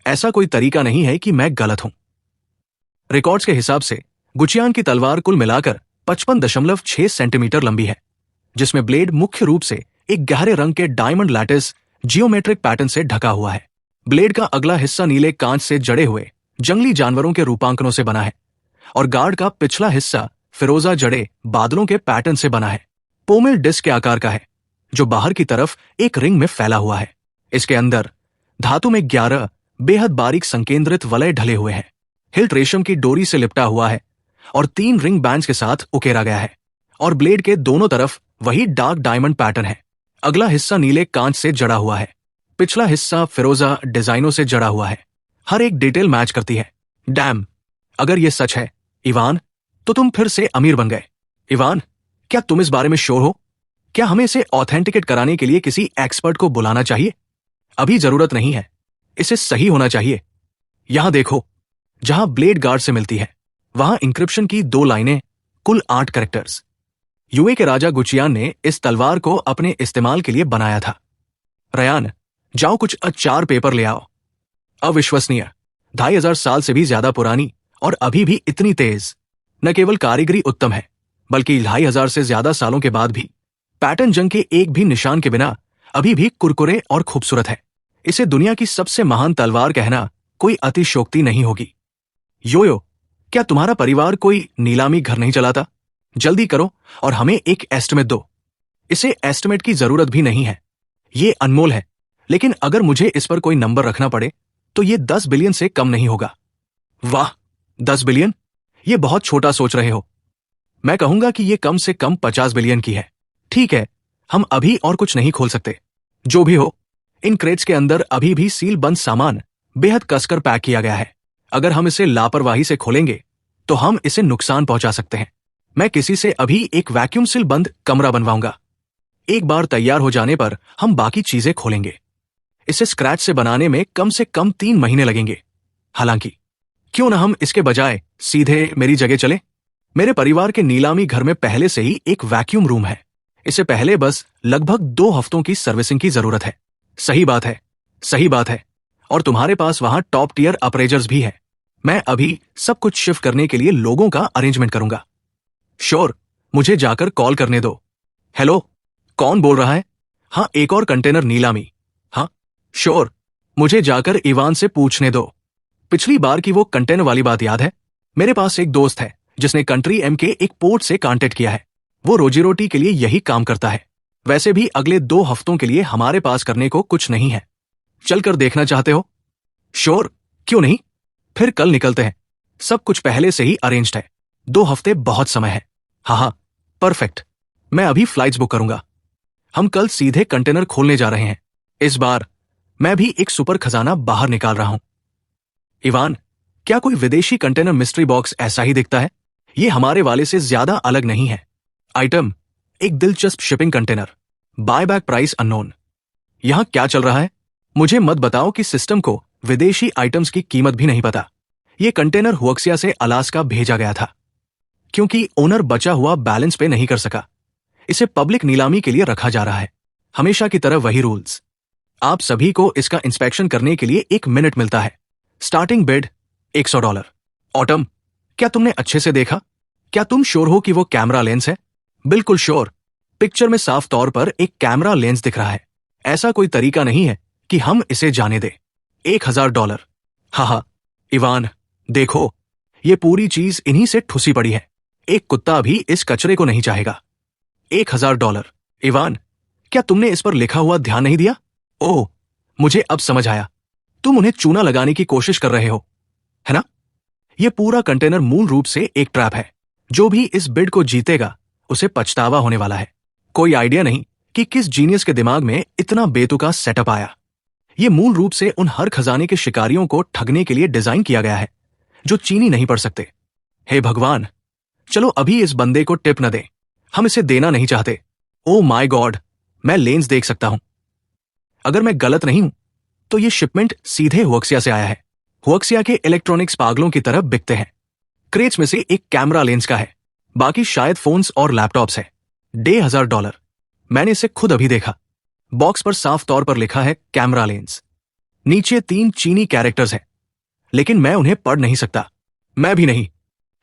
ऐसा कोई तरीका नहीं है कि मैं गलत हूं। रिकॉर्ड्स के हिसाब से गुचियान की तलवार कुल मिलाकर 55.6 सेंटीमीटर लंबी है, जिसमें ब्लेड मुख्य रूप से एक गहरे रंग के डायमंड लैटिस जियोमेट्रिक पैटर्न से ढका हुआ है। ब्लेड का अगला हिस्सा नीले कांच से जड़े हुए जंगली जानवरों के रूपांकनों से बना है और गार्ड का पिछला हिस्सा फिरोजा जड़े बादलों के पैटर्न से बना है। पोमेल डिस्क के आकार का है, जो बाहर की तरफ एक रिंग में फैला हुआ है। इसके अंदर धातु में 11 बेहद बारीक संकेंद्रित वलय ढले हुए हैं। हिल्ट रेशम की डोरी से लिपटा हुआ है और 3 रिंग बैंड्स के साथ उकेरा गया है, और ब्लेड के दोनों तरफ वही डार्क डायमंड पैटर्न है। अगला हिस्सा नीले कांच से जड़ा हुआ है, पिछला हिस्सा फिरोजा डिजाइनों से जड़ा हुआ है। हर एक डिटेल मैच करती है। डैम, अगर ये सच है इवान, तो तुम फिर से अमीर बन गए। इवान, क्या तुम इस बारे में श्योर हो? क्या हमें इसे ऑथेंटिकेट कराने के लिए किसी एक्सपर्ट को बुलाना चाहिए? अभी जरूरत नहीं है, इसे सही होना चाहिए। यहां देखो, जहां ब्लेड गार्ड से मिलती है वहां इंक्रिप्शन की 2 लाइनें, कुल 8 कैरेक्टर्स। यूए के राजा गुचियान ने इस तलवार को अपने इस्तेमाल के लिए बनाया था। रयान, जाओ कुछ 4 पेपर ले आओ। अविश्वसनीय, 2500 साल से भी ज्यादा पुरानी और अभी भी इतनी तेज। न केवल कारीगरी उत्तम है, बल्कि 2500 से ज्यादा सालों के बाद भी पैटर्न जंग के एक भी निशान के बिना अभी भी कुरकुरे और खूबसूरत है। इसे दुनिया की सबसे महान तलवार कहना कोई अतिशयोक्ति नहीं होगी। योयो, क्या तुम्हारा परिवार कोई नीलामी घर नहीं चलाता? जल्दी करो और हमें एक एस्टिमेट दो। इसे एस्टिमेट की जरूरत भी नहीं है, ये अनमोल है, लेकिन अगर मुझे इस पर कोई नंबर रखना पड़े तो ये 10 बिलियन से कम नहीं होगा। वाह, 10 बिलियन? ये बहुत छोटा सोच रहे हो। मैं कहूंगा कि ये कम से कम 50 बिलियन की है। ठीक है, हम अभी और कुछ नहीं खोल सकते। जो भी हो, इन क्रेट्स के अंदर अभी भी सील बंद सामान बेहद कसकर पैक किया गया है। अगर हम इसे लापरवाही से खोलेंगे तो हम इसे नुकसान पहुंचा सकते हैं। मैं किसी से अभी एक वैक्यूम सील बंद कमरा बनवाऊंगा। एक बार तैयार हो जाने पर हम बाकी चीजें खोलेंगे। इसे स्क्रैच से बनाने में कम से कम 3 महीने लगेंगे। हालांकि क्यों ना हम इसके बजाय सीधे मेरी जगह चले? मेरे परिवार के नीलामी घर में पहले से ही एक वैक्यूम रूम है। इसे पहले बस लगभग 2 हफ्तों की सर्विसिंग की जरूरत है। सही बात है, सही बात है। और तुम्हारे पास वहां टॉप टियर अप्रेजर्स भी है। मैं अभी सब कुछ शिफ्ट करने के लिए लोगों का अरेंजमेंट करूंगा। श्योर, मुझे जाकर कॉल करने दो। हेलो, कौन बोल रहा है? हाँ, एक और कंटेनर नीलामी। श्योर, मुझे जाकर इवान से पूछने दो। पिछली बार की वो कंटेनर वाली बात याद है? मेरे पास एक दोस्त है जिसने कंट्री एम के एक पोर्ट से कांटेक्ट किया है। वो रोजी रोटी के लिए यही काम करता है। वैसे भी अगले 2 हफ्तों के लिए हमारे पास करने को कुछ नहीं है। चलकर देखना चाहते हो? श्योर, क्यों नहीं। फिर कल निकलते हैं। सब कुछ पहले से ही अरेंज्ड है। 2 हफ्ते बहुत समय है। हाँ, परफेक्ट। मैं अभी फ्लाइट्स बुक करूंगा। हम कल सीधे कंटेनर खोलने जा रहे हैं। इस बार मैं भी एक सुपर खजाना बाहर निकाल रहा हूं। इवान, क्या कोई विदेशी कंटेनर मिस्ट्री बॉक्स ऐसा ही दिखता है? ये हमारे वाले से ज्यादा अलग नहीं है। आइटम, एक दिलचस्प shipping container. Buyback price unknown. यहां क्या चल रहा है? मुझे मत बताओ कि सिस्टम को विदेशी आइटम्स की कीमत भी नहीं पता। ये कंटेनर हुक्सिया से अलास्का भेजा गया था, क्योंकि ओनर बचा हुआ बैलेंस पे नहीं कर सका। इसे पब्लिक नीलामी के लिए रखा जा रहा है। हमेशा की तरह वही रूल्स। आप सभी को इसका इंस्पेक्शन करने के लिए 1 मिनट मिलता है। Starting bid $100। ऑटम, क्या तुमने अच्छे से देखा? क्या तुम श्योर हो कि वो कैमरा लेंस है? बिल्कुल श्योर। पिक्चर में साफ तौर पर एक कैमरा लेंस दिख रहा है। ऐसा कोई तरीका नहीं है कि हम इसे जाने दें। $1000। हाँ, इवान, देखो, ये पूरी चीज इन्हीं से ठुसी पड़ी है। एक कुत्ता भी इस कचरे को नहीं चाहेगा। $1000। इवान, क्या तुमने इस पर लिखा हुआ ध्यान नहीं दिया? ओह, मुझे अब समझ आया। तुम उन्हें चूना लगाने की कोशिश कर रहे हो, है ना? यह पूरा कंटेनर मूल रूप से एक ट्रैप है। जो भी इस बिड को जीतेगा उसे पछतावा होने वाला है। कोई आइडिया नहीं कि किस जीनियस के दिमाग में इतना बेतुका सेटअप आया। यह मूल रूप से उन हर खजाने के शिकारियों को ठगने के लिए डिजाइन किया गया है जो चीनी नहीं पढ़ सकते। हे भगवान, चलो अभी इस बंदे को टिप न दें। हम इसे देना नहीं चाहते। ओ माय गॉड, मैं लेंस देख सकता हूं। अगर मैं गलत नहीं हूं तो यह शिपमेंट सीधे हुक्सिया से आया है। हुक्सिया के इलेक्ट्रॉनिक्स पागलों की तरह बिकते हैं। क्रेट्स में से एक कैमरा लेंस का है, बाकी शायद फोन्स और लैपटॉप्स है। $1000। मैंने इसे खुद अभी देखा। बॉक्स पर साफ तौर पर लिखा है कैमरा लेंस। नीचे 3 चीनी कैरेक्टर्स हैं, लेकिन मैं उन्हें पढ़ नहीं सकता। मैं भी नहीं,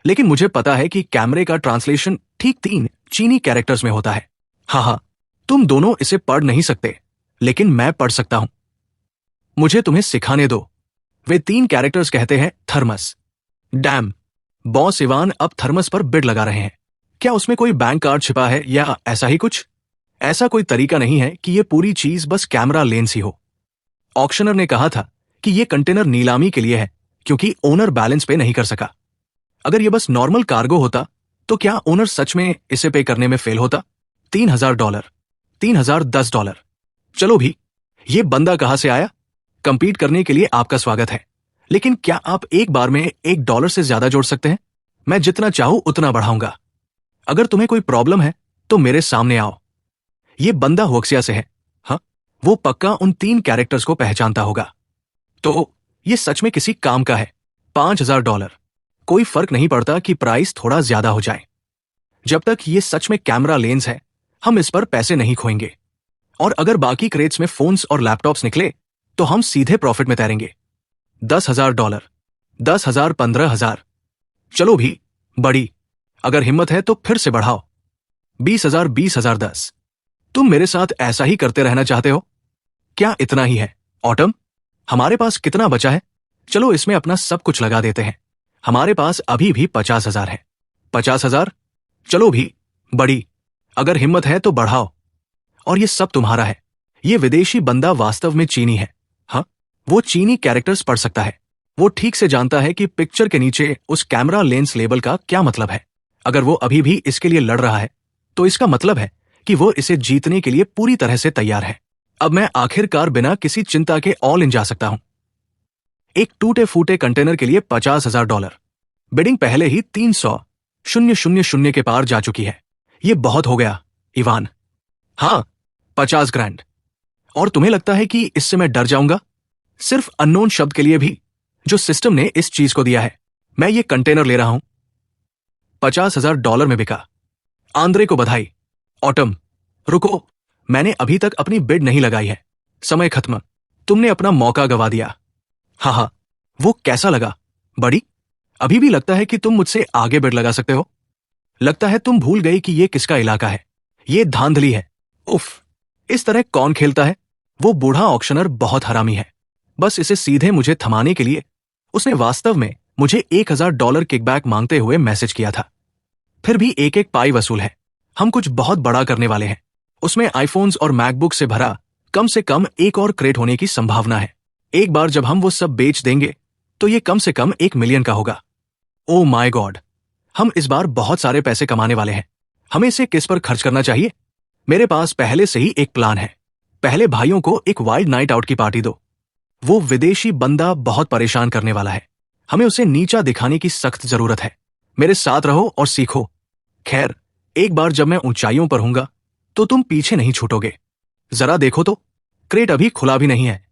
लेकिन मुझे पता है कि कैमरे का ट्रांसलेशन ठीक 3 चीनी कैरेक्टर्स में होता है। हाँ, तुम दोनों इसे पढ़ नहीं सकते, लेकिन मैं पढ़ सकता हूं। मुझे तुम्हें सिखाने दो। वे 3 कैरेक्टर्स कहते हैं थर्मस। डैम, बॉस इवान अब थर्मस पर बिड लगा रहे हैं। क्या उसमें कोई बैंक कार्ड छिपा है या ऐसा ही कुछ? ऐसा कोई तरीका नहीं है कि यह पूरी चीज बस कैमरा लेंस ही हो। ऑक्शनर ने कहा था कि यह कंटेनर नीलामी के लिए है क्योंकि ओनर बैलेंस पे नहीं कर सका। अगर यह बस नॉर्मल कार्गो होता तो क्या ओनर सच में इसे पे करने में फेल होता? $3000, $3010। चलो भी, यह बंदा कहां से आया? कंपीट करने के लिए आपका स्वागत है, लेकिन क्या आप एक बार में $1 से ज्यादा जोड़ सकते हैं? मैं जितना चाहूं उतना बढ़ाऊंगा। अगर तुम्हें कोई प्रॉब्लम है तो मेरे सामने आओ। यह बंदा हुक्सिया से है। हाँ, वो पक्का उन 3 कैरेक्टर्स को पहचानता होगा। तो यह सच में किसी काम का है। $5000। कोई फर्क नहीं पड़ता कि प्राइस थोड़ा ज्यादा हो जाए। जब तक यह सच में कैमरा लेंस है, हम इस पर पैसे नहीं खोएंगे। और अगर बाकी क्रेट्स में फोन्स और लैपटॉप्स निकले तो हम सीधे प्रॉफिट में तैरेंगे। $10,000, 10,000, 15,000। चलो भी, बड़ी, अगर हिम्मत है तो फिर से बढ़ाओ। 20,000, 20,000, 10। तुम मेरे साथ ऐसा ही करते रहना चाहते हो? क्या इतना ही है? ऑटम, हमारे पास कितना बचा है? चलो इसमें अपना सब कुछ लगा देते हैं। हमारे पास अभी भी 50,000 है। 50,000? चलो भी, बड़ी, अगर हिम्मत है तो बढ़ाओ। और ये सब तुम्हारा है। ये विदेशी बंदा वास्तव में चीनी है। हाँ, वो चीनी कैरेक्टर्स पढ़ सकता है। वो ठीक से जानता है कि पिक्चर के नीचे उस कैमरा लेंस लेबल का क्या मतलब है। अगर वो अभी भी इसके लिए लड़ रहा है तो इसका मतलब है कि वो इसे जीतने के लिए पूरी तरह से तैयार है। अब मैं आखिरकार बिना किसी चिंता के ऑल इन जा सकता हूं। एक टूटे फूटे कंटेनर के लिए $50,000। बिडिंग पहले ही 300,000 के पार जा चुकी है। ये बहुत हो गया, इवान। हाँ, 50 grand। और तुम्हें लगता है कि इससे मैं डर जाऊंगा? सिर्फ अननोन शब्द के लिए भी, जो सिस्टम ने इस चीज को दिया है। मैं ये कंटेनर ले रहा हूं। $50,000 में बिका। आंद्रे को बधाई। ऑटम, रुको, मैंने अभी तक अपनी बिड नहीं लगाई है। समय खत्म। तुमने अपना मौका गवा दिया। हाँ, वो कैसा लगा, बड़ी? अभी भी लगता है कि तुम मुझसे आगे बिड लगा सकते हो? लगता है तुम भूल गई कि ये किसका इलाका है। ये धांधली है। उफ, इस तरह कौन खेलता है? वो बूढ़ा ऑक्शनर बहुत हरामी है। बस इसे सीधे मुझे थमाने के लिए उसने वास्तव में मुझे $1000 किकबैक मांगते हुए मैसेज किया था। फिर भी एक एक पाई वसूल है। हम कुछ बहुत बड़ा करने वाले हैं। उसमें आईफोन्स और मैकबुक से भरा कम से कम एक और क्रेट होने की संभावना है। एक बार जब हम वो सब बेच देंगे तो ये कम से कम 1 मिलियन का होगा। ओ माय गॉड, हम इस बार बहुत सारे पैसे कमाने वाले हैं। हमें इसे किस पर खर्च करना चाहिए? मेरे पास पहले से ही एक प्लान है। पहले भाइयों को एक वाइल्ड नाइट आउट की पार्टी दो। वो विदेशी बंदा बहुत परेशान करने वाला है। हमें उसे नीचा दिखाने की सख्त जरूरत है। मेरे साथ रहो और सीखो। खैर, एक बार जब मैं ऊंचाइयों पर हूंगा तो तुम पीछे नहीं छूटोगे। जरा देखो तो, क्रेट अभी खुला भी नहीं है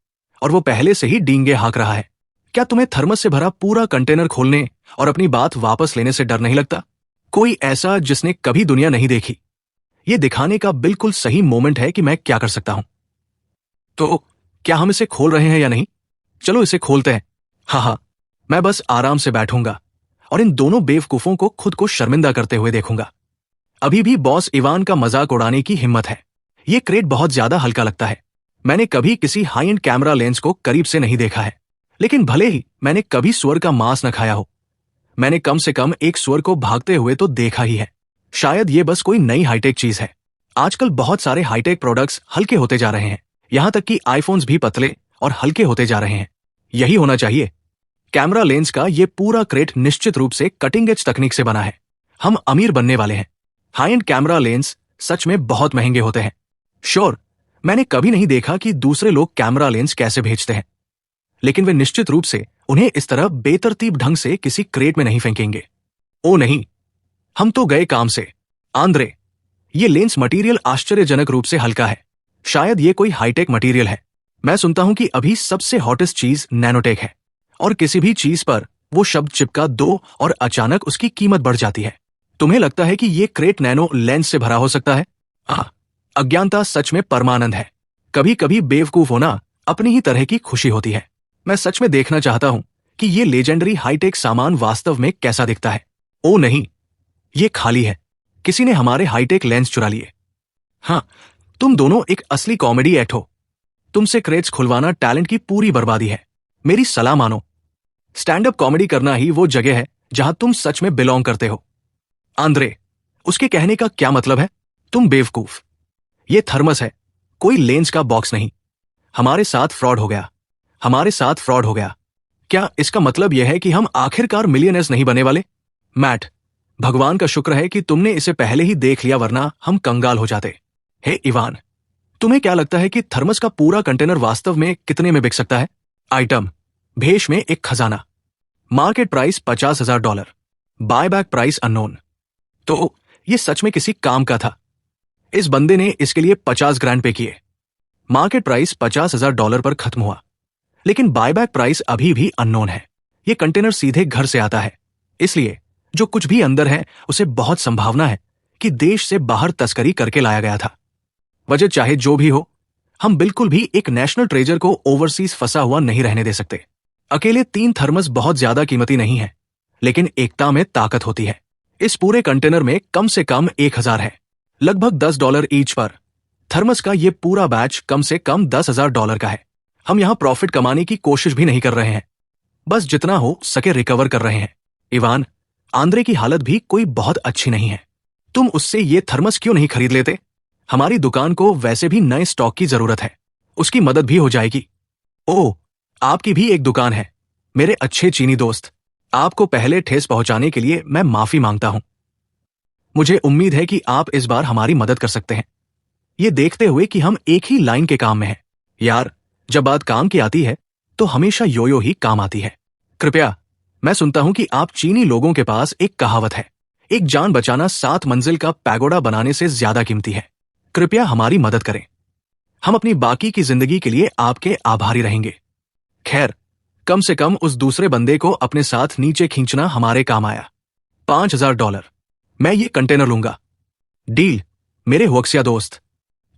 और वो पहले से ही डींगे हाँक रहा है। क्या तुम्हें थर्मस से भरा पूरा कंटेनर खोलने और अपनी बात वापस लेने से डर नहीं लगता? कोई ऐसा जिसने कभी दुनिया नहीं देखी। ये दिखाने का बिल्कुल सही मोमेंट है कि मैं क्या कर सकता हूं। तो क्या हम इसे खोल रहे हैं या नहीं? चलो इसे खोलते हैं। हाँ, मैं बस आराम से बैठूंगा और इन दोनों बेवकूफों को खुद को शर्मिंदा करते हुए देखूंगा। अभी भी बॉस इवान का मजाक उड़ाने की हिम्मत है। ये क्रेट बहुत ज्यादा हल्का लगता है। मैंने कभी किसी हाई एंड कैमरा लेंस को करीब से नहीं देखा है, लेकिन भले ही मैंने कभी सुअर का मांस न खाया हो, मैंने कम से कम एक सुअर को भागते हुए तो देखा ही है। शायद ये बस कोई नई हाईटेक चीज है। आजकल बहुत सारे हाईटेक प्रोडक्ट्स हल्के होते जा रहे हैं। यहां तक कि आईफोन्स भी पतले और हल्के होते जा रहे हैं। यही होना चाहिए। कैमरा लेंस का ये पूरा क्रेट निश्चित रूप से कटिंग एज तकनीक से बना है। हम अमीर बनने वाले हैं। हाई एंड कैमरा लेंस सच में बहुत महंगे होते हैं। श्योर, मैंने कभी नहीं देखा कि दूसरे लोग कैमरा लेंस कैसे भेजते हैं, लेकिन वे निश्चित रूप से उन्हें इस तरह बेतरतीब ढंग से किसी क्रेट में नहीं फेंकेंगे। ओ नहीं, हम तो गए काम से। आंद्रे, ये लेंस मटेरियल आश्चर्यजनक रूप से हल्का है। शायद ये कोई हाईटेक मटेरियल है। मैं सुनता हूं कि अभी सबसे हॉटेस्ट चीज नैनोटेक है और किसी भी चीज पर वो शब्द चिपका दो और अचानक उसकी कीमत बढ़ जाती है। तुम्हें लगता है कि ये क्रेट नैनो लेंस से भरा हो सकता है? अज्ञानता सच में परमानंद है। कभी कभी बेवकूफ होना अपनी ही तरह की खुशी होती है। मैं सच में देखना चाहता हूं कि ये लेजेंडरी हाईटेक सामान वास्तव में कैसा दिखता है। ओ नहीं, ये खाली है। किसी ने हमारे हाईटेक लेंस चुरा लिए। हाँ, तुम दोनों एक असली कॉमेडी एक्ट हो। तुमसे क्रेट्स खुलवाना टैलेंट की पूरी बर्बादी है। मेरी सलाह मानो। स्टैंड अप कॉमेडी करना ही वो जगह है जहां तुम सच में बिलोंग करते हो। आंद्रे, उसके कहने का क्या मतलब है? तुम बेवकूफ। ये थर्मस है, कोई लेंस का बॉक्स नहीं। हमारे साथ फ्रॉड हो गया। हमारे साथ फ्रॉड हो गया। क्या इसका मतलब यह है कि हम आखिरकार मिलियनर्स नहीं बने वाले? मैट, भगवान का शुक्र है कि तुमने इसे पहले ही देख लिया, वरना हम कंगाल हो जाते। हे इवान, तुम्हें क्या लगता है कि थर्मस का पूरा कंटेनर वास्तव में कितने में बिक सकता है? आइटम, भेष में एक खजाना। Market price $50,000। Buyback price unknown. तो ये सच में किसी काम का था। इस बंदे ने इसके लिए 50 ग्रैंड पे किए। मार्केट प्राइस $50,000 पर खत्म हुआ, लेकिन बायबैक प्राइस अभी भी अननोन है। ये कंटेनर सीधे घर से आता है, इसलिए जो कुछ भी अंदर है उसे बहुत संभावना है कि देश से बाहर तस्करी करके लाया गया था। वजह चाहे जो भी हो, हम बिल्कुल भी एक नेशनल ट्रेजर को ओवरसीज फंसा हुआ नहीं रहने दे सकते। अकेले 3 थर्मस बहुत ज्यादा कीमती नहीं है, लेकिन एकता में ताकत होती है। इस पूरे कंटेनर में कम से कम 1000 है, लगभग $10 ईच पर। थर्मस का ये पूरा बैच कम से कम $10,000 का है। हम यहां प्रॉफिट कमाने की कोशिश भी नहीं कर रहे हैं, बस जितना हो सके रिकवर कर रहे हैं। इवान, आंद्रे की हालत भी कोई बहुत अच्छी नहीं है। तुम उससे ये थर्मस क्यों नहीं खरीद लेते? हमारी दुकान को वैसे भी नए स्टॉक की जरूरत है, उसकी मदद भी हो जाएगी। ओह, आपकी भी एक दुकान है। मेरे अच्छे चीनी दोस्त, आपको पहले ठेस पहुंचाने के लिए मैं माफी मांगता हूं। मुझे उम्मीद है कि आप इस बार हमारी मदद कर सकते हैं, ये देखते हुए कि हम एक ही लाइन के काम में हैं। यार, जब बात काम की आती है तो हमेशा योयो ही काम आती है। कृपया, मैं सुनता हूं कि आप चीनी लोगों के पास एक कहावत है, एक जान बचाना 7 मंजिल का पैगोडा बनाने से ज्यादा कीमती है। कृपया हमारी मदद करें। हम अपनी बाकी की जिंदगी के लिए आपके आभारी रहेंगे। खैर, कम से कम उस दूसरे बंदे को अपने साथ नीचे खींचना हमारे काम आया। $5000, मैं ये कंटेनर लूंगा। डील, मेरे हुक्सिया दोस्त।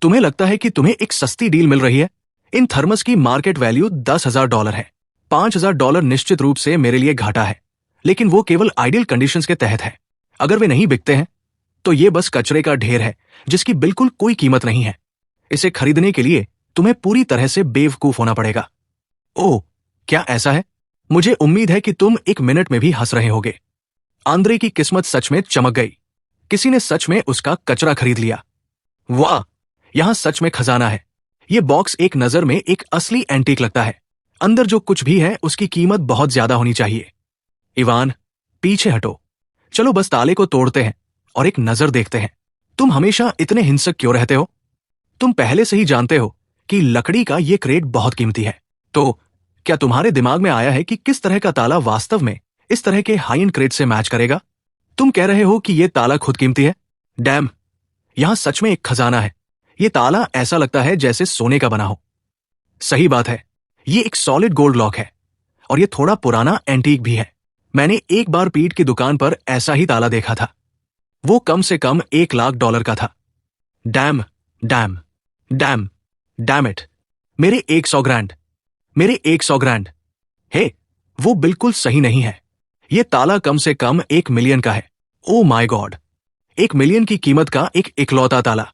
तुम्हें लगता है कि तुम्हें एक सस्ती डील मिल रही है? इन थर्मस की मार्केट वैल्यू $10,000 है। $5000 निश्चित रूप से मेरे लिए घाटा है, लेकिन वो केवल आइडियल कंडीशंस के तहत है। अगर वे नहीं बिकते हैं तो ये बस कचरे का ढेर है जिसकी बिल्कुल कोई कीमत नहीं है। इसे खरीदने के लिए तुम्हें पूरी तरह से बेवकूफ होना पड़ेगा। ओह, क्या ऐसा है? मुझे उम्मीद है कि तुम एक मिनट में भी हंस रहे होगे। आंद्रे की किस्मत सच में चमक गई। किसी ने सच में उसका कचरा खरीद लिया। वाह, यहां सच में खजाना है। यह बॉक्स एक नजर में एक असली एंटीक लगता है। अंदर जो कुछ भी है उसकी कीमत बहुत ज्यादा होनी चाहिए। इवान, पीछे हटो। चलो बस ताले को तोड़ते हैं और एक नजर देखते हैं। तुम हमेशा इतने हिंसक क्यों रहते हो? तुम पहले से ही जानते हो कि लकड़ी का ये क्रेट बहुत कीमती है। तो क्या तुम्हारे दिमाग में आया है कि किस तरह का ताला वास्तव में इस तरह के हाई एंड क्रेट से मैच करेगा? तुम कह रहे हो कि यह ताला खुद कीमती है? डैम, यहां सच में एक खजाना है। यह ताला ऐसा लगता है जैसे सोने का बना हो। सही बात है, यह एक सॉलिड गोल्ड लॉक है और यह थोड़ा पुराना एंटीक भी है। मैंने एक बार पीट की दुकान पर ऐसा ही ताला देखा था। वो कम से कम $1,00,000 का था। Dam, dam, dam, damn it, मेरे 100 ग्रैंड, मेरे 100 ग्रैंड। हे, वो बिल्कुल सही नहीं है। यह ताला कम से कम 1 मिलियन का है। ओ माय गॉड, 1 मिलियन की कीमत का एक इकलौता ताला।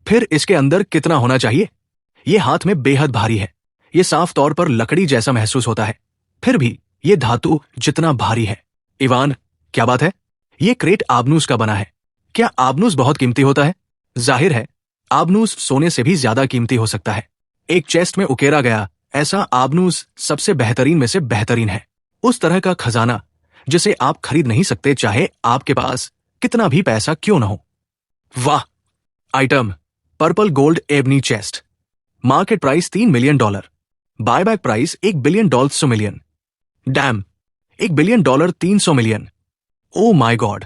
फिर इसके अंदर कितना होना चाहिए? यह हाथ में बेहद भारी है। यह साफ तौर पर लकड़ी जैसा महसूस होता है, फिर भी यह धातु जितना भारी है। इवान, क्या बात है? यह क्रेट आबनूस का बना है। क्या आबनूस बहुत कीमती होता है? जाहिर है, आबनूस सोने से भी ज्यादा कीमती हो सकता है। एक चेस्ट में उकेरा गया ऐसा आबनूस सबसे बेहतरीन में से बेहतरीन है। उस तरह का खजाना जिसे आप खरीद नहीं सकते, चाहे आपके पास कितना भी पैसा क्यों न हो। वाह! Item, purple gold ebony chest. Market price $3 million. Buyback price $1 billion $100 million. Dam, $1 billion $300 million. Oh my God,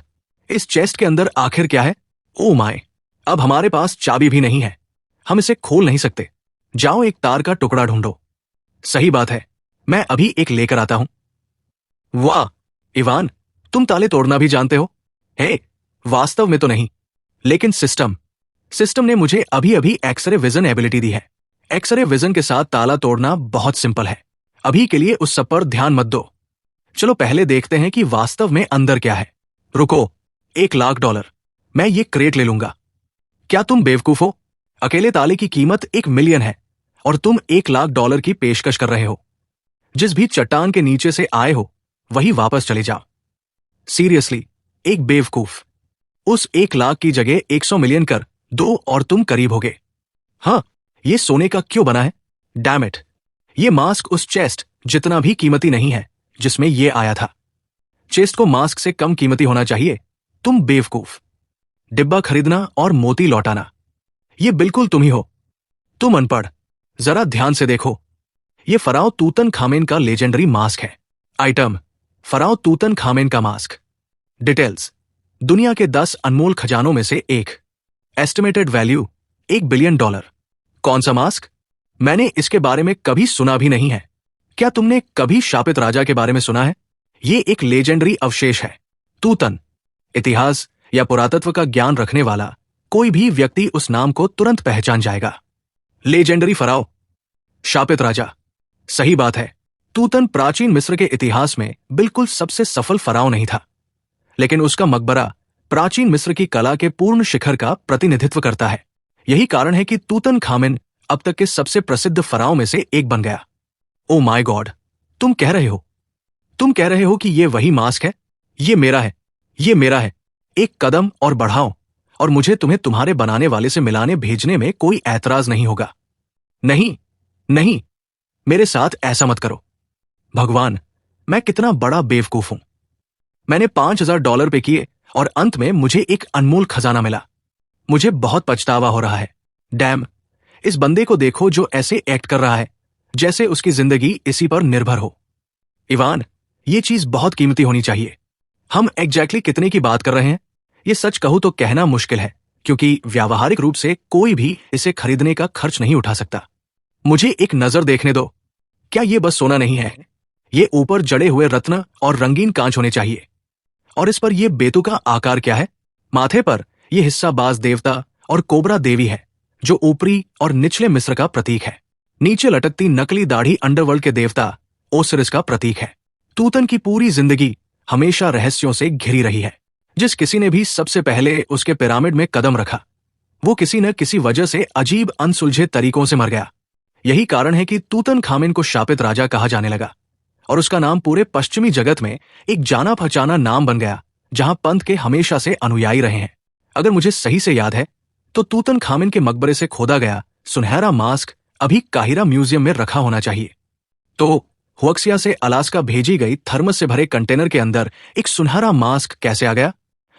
इस चेस्ट के अंदर आखिर क्या है? ओ माय, अब हमारे पास चाबी भी नहीं है। हम इसे खोल नहीं सकते। जाओ एक तार का टुकड़ा ढूंढो। सही बात है, मैं अभी एक लेकर आता हूं। वाह इवान, तुम ताले तोड़ना भी जानते हो? हे, वास्तव में तो नहीं, लेकिन सिस्टम ने मुझे अभी अभी एक्सरे विजन एबिलिटी दी है। एक्सरे विजन के साथ ताला तोड़ना बहुत सिंपल है। अभी के लिए उस सब पर ध्यान मत दो। चलो पहले देखते हैं कि वास्तव में अंदर क्या है। रुको, $1,00,000, मैं ये क्रेट ले लूंगा। क्या तुम बेवकूफ हो? अकेले ताले की कीमत 1 मिलियन है और तुम $1,00,000 की पेशकश कर रहे हो। जिस भी चट्टान के नीचे से आए हो वही वापस चले जाओ। सीरियसली, एक बेवकूफ। उस 1,00,000 की जगह 100 मिलियन कर दो और तुम करीब होगे। हाँ, ये सोने का क्यों बना है? डैम इट, ये मास्क उस चेस्ट जितना भी कीमती नहीं है जिसमें ये आया था। चेस्ट को मास्क से कम कीमती होना चाहिए। तुम बेवकूफ। डिब्बा खरीदना और मोती लौटाना, ये बिल्कुल तुम ही हो। तुम अनपढ़। जरा ध्यान से देखो, ये फराओ तूतनखामेन का लेजेंडरी मास्क है। आइटम, फराओ तूतनखामेन का मास्क। डिटेल्स, दुनिया के 10 अनमोल खजानों में से एक। Estimated value $1 billion. कौन सा मास्क? मैंने इसके बारे में कभी सुना भी नहीं है। क्या तुमने कभी शापित राजा के बारे में सुना है? ये एक लेजेंडरी अवशेष है। तूतन, इतिहास या पुरातत्व का ज्ञान रखने वाला कोई भी व्यक्ति उस नाम को तुरंत पहचान जाएगा। लेजेंडरी फराओ, शापित राजा। सही बात है, तूतन प्राचीन मिस्र के इतिहास में बिल्कुल सबसे सफल फराओ नहीं था, लेकिन उसका मकबरा प्राचीन मिस्र की कला के पूर्ण शिखर का प्रतिनिधित्व करता है। यही कारण है कि तूतनखामेन अब तक के सबसे प्रसिद्ध फराओ में से एक बन गया। ओ माय गॉड, तुम कह रहे हो कि ये वही मास्क है? ये मेरा है, ये मेरा है। एक कदम और बढ़ाओ और मुझे तुम्हें तुम्हारे बनाने वाले से मिलाने भेजने में कोई ऐतराज नहीं होगा। नहीं, नहीं, मेरे साथ ऐसा मत करो। भगवान, मैं कितना बड़ा बेवकूफ हूं। मैंने $5,000 पे किए और अंत में मुझे एक अनमोल खजाना मिला। मुझे बहुत पछतावा हो रहा है। डैम, इस बंदे को देखो जो ऐसे एक्ट कर रहा है जैसे उसकी जिंदगी इसी पर निर्भर हो। इवान, ये चीज बहुत कीमती होनी चाहिए। हम एग्जैक्टली कितने की बात कर रहे हैं? ये सच कहूं तो कहना मुश्किल है, क्योंकि व्यावहारिक रूप से कोई भी इसे खरीदने का खर्च नहीं उठा सकता। मुझे एक नजर देखने दो। क्या ये बस सोना नहीं है? ये ऊपर जड़े हुए रत्न और रंगीन कांच होने चाहिए। और इस पर यह बेतुका आकार क्या है? माथे पर यह हिस्सा बाज देवता और कोबरा देवी है, जो ऊपरी और निचले मिस्र का प्रतीक है। नीचे लटकती नकली दाढ़ी अंडरवर्ल्ड के देवता ओसिरिस का प्रतीक है। तूतन की पूरी जिंदगी हमेशा रहस्यों से घिरी रही है। जिस किसी ने भी सबसे पहले उसके पिरामिड में कदम रखा, वो किसी न किसी वजह से अजीब अनसुलझे तरीकों से मर गया। यही कारण है कि तूतनखामेन को शापित राजा कहा जाने लगा और उसका नाम पूरे पश्चिमी जगत में एक जाना पहचाना नाम बन गया, जहां पंथ के हमेशा से अनुयायी रहे हैं। अगर मुझे सही से याद है तो तूतनखामेन के मकबरे से खोदा गया सुनहरा मास्क अभी काहिरा म्यूजियम में रखा होना चाहिए। तो हुआक्सिया से अलास्का भेजी गई थर्मस से भरे कंटेनर के अंदर एक सुनहरा मास्क कैसे आ गया?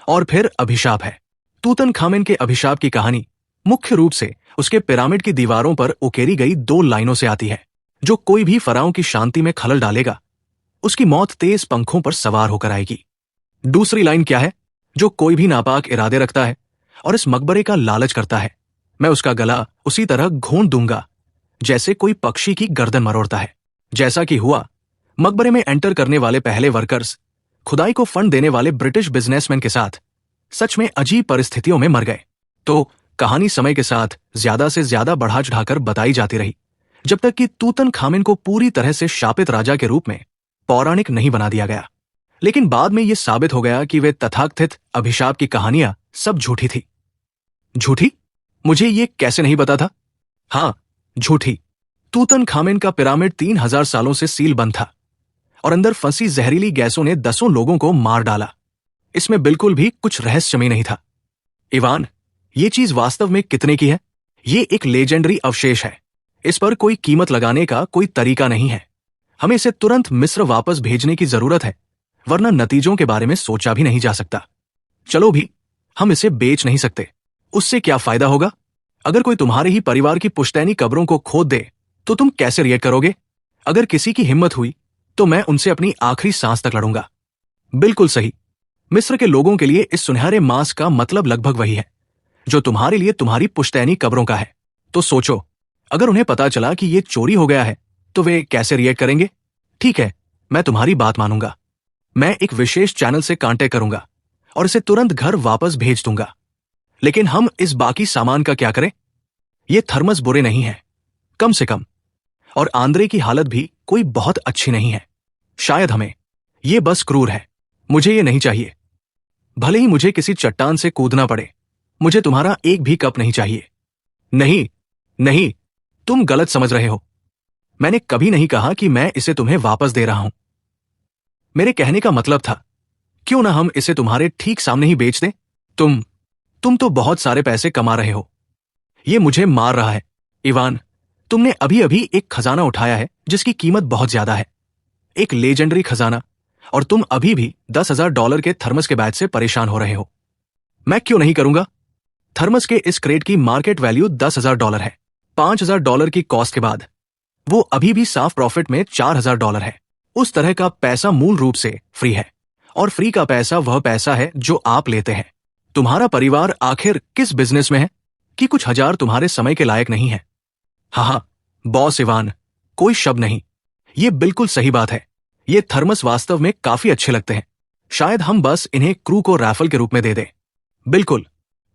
और फिर अभिशाप है। तूतनखामेन के अभिशाप की कहानी मुख्य रूप से उसके पिरामिड की दीवारों पर उकेरी गई 2 लाइनों से आती है। जो कोई भी फराओं की शांति में खलल डालेगा, उसकी मौत तेज पंखों पर सवार होकर आएगी। दूसरी लाइन क्या है? जो कोई भी नापाक इरादे रखता है और इस मकबरे का लालच करता है, मैं उसका गला उसी तरह घोंट दूंगा जैसे कोई पक्षी की गर्दन मरोड़ता है। जैसा कि हुआ, मकबरे में एंटर करने वाले पहले वर्कर्स खुदाई को फंड देने वाले ब्रिटिश बिजनेसमैन के साथ सच में अजीब परिस्थितियों में मर गए। तो कहानी समय के साथ ज्यादा से ज्यादा बढ़ा चढ़ाकर बताई जाती रही, जब तक कि तूतनखामेन को पूरी तरह से शापित राजा के रूप में पौराणिक नहीं बना दिया गया। लेकिन बाद में यह साबित हो गया कि वे तथाकथित अभिशाप की कहानियां सब झूठी थी। झूठी? मुझे ये कैसे नहीं पता था? हाँ, झूठी। तूतनखामेन का पिरामिड 3000 सालों से सील बंद था और अंदर फंसी जहरीली गैसों ने 10 लोगों को मार डाला। इसमें बिल्कुल भी कुछ रहस्यमय नहीं था। इवान, ये चीज वास्तव में कितने की है? ये एक लेजेंडरी अवशेष है। इस पर कोई कीमत लगाने का कोई तरीका नहीं है। हमें इसे तुरंत मिस्र वापस भेजने की जरूरत है, वरना नतीजों के बारे में सोचा भी नहीं जा सकता। चलो भी, हम इसे बेच नहीं सकते। उससे क्या फायदा होगा? अगर कोई तुम्हारे ही परिवार की पुश्तैनी कब्रों को खोद दे तो तुम कैसे रिएक्ट करोगे? अगर किसी की हिम्मत हुई तो मैं उनसे अपनी आखिरी सांस तक लड़ूंगा। बिल्कुल सही। मिस्र के लोगों के लिए इस सुनहरे मास्क का मतलब लगभग वही है जो तुम्हारे लिए तुम्हारी पुश्तैनी कब्रों का है। तो सोचो, अगर उन्हें पता चला कि ये चोरी हो गया है तो वे कैसे रिएक्ट करेंगे? ठीक है, मैं तुम्हारी बात मानूंगा। मैं एक विशेष चैनल से कांटेक्ट करूंगा और इसे तुरंत घर वापस भेज दूंगा। लेकिन हम इस बाकी सामान का क्या करें? ये थर्मस बुरे नहीं है, कम से कम, और आंद्रे की हालत भी कोई बहुत अच्छी नहीं है। शायद हमें ये बस क्रूर है। मुझे ये नहीं चाहिए। भले ही मुझे किसी चट्टान से कूदना पड़े, मुझे तुम्हारा एक भी कप नहीं चाहिए। नहीं, नहीं, तुम गलत समझ रहे हो। मैंने कभी नहीं कहा कि मैं इसे तुम्हें वापस दे रहा हूं। मेरे कहने का मतलब था, क्यों ना हम इसे तुम्हारे ठीक सामने ही बेच दें? तुम तो बहुत सारे पैसे कमा रहे हो। ये मुझे मार रहा है। इवान, तुमने अभी अभी एक खजाना उठाया है जिसकी कीमत बहुत ज्यादा है, एक लेजेंडरी खजाना, और तुम अभी भी $10,000 के थर्मस के बैच से परेशान हो रहे हो। मैं क्यों नहीं करूंगा? थर्मस के इस क्रेट की मार्केट वैल्यू $10,000 है। $5,000 की कॉस्ट के बाद वो अभी भी साफ प्रॉफिट में $4,000 है। उस तरह का पैसा मूल रूप से फ्री है, और फ्री का पैसा वह पैसा है जो आप लेते हैं। तुम्हारा परिवार आखिर किस बिजनेस में है कि कुछ हजार तुम्हारे समय के लायक नहीं है? हाँ, बॉस इवान, कोई शब्द नहीं। ये बिल्कुल सही बात है। ये थर्मस वास्तव में काफी अच्छे लगते हैं। शायद हम बस इन्हें क्रू को रैफल के रूप में दे दें। बिल्कुल,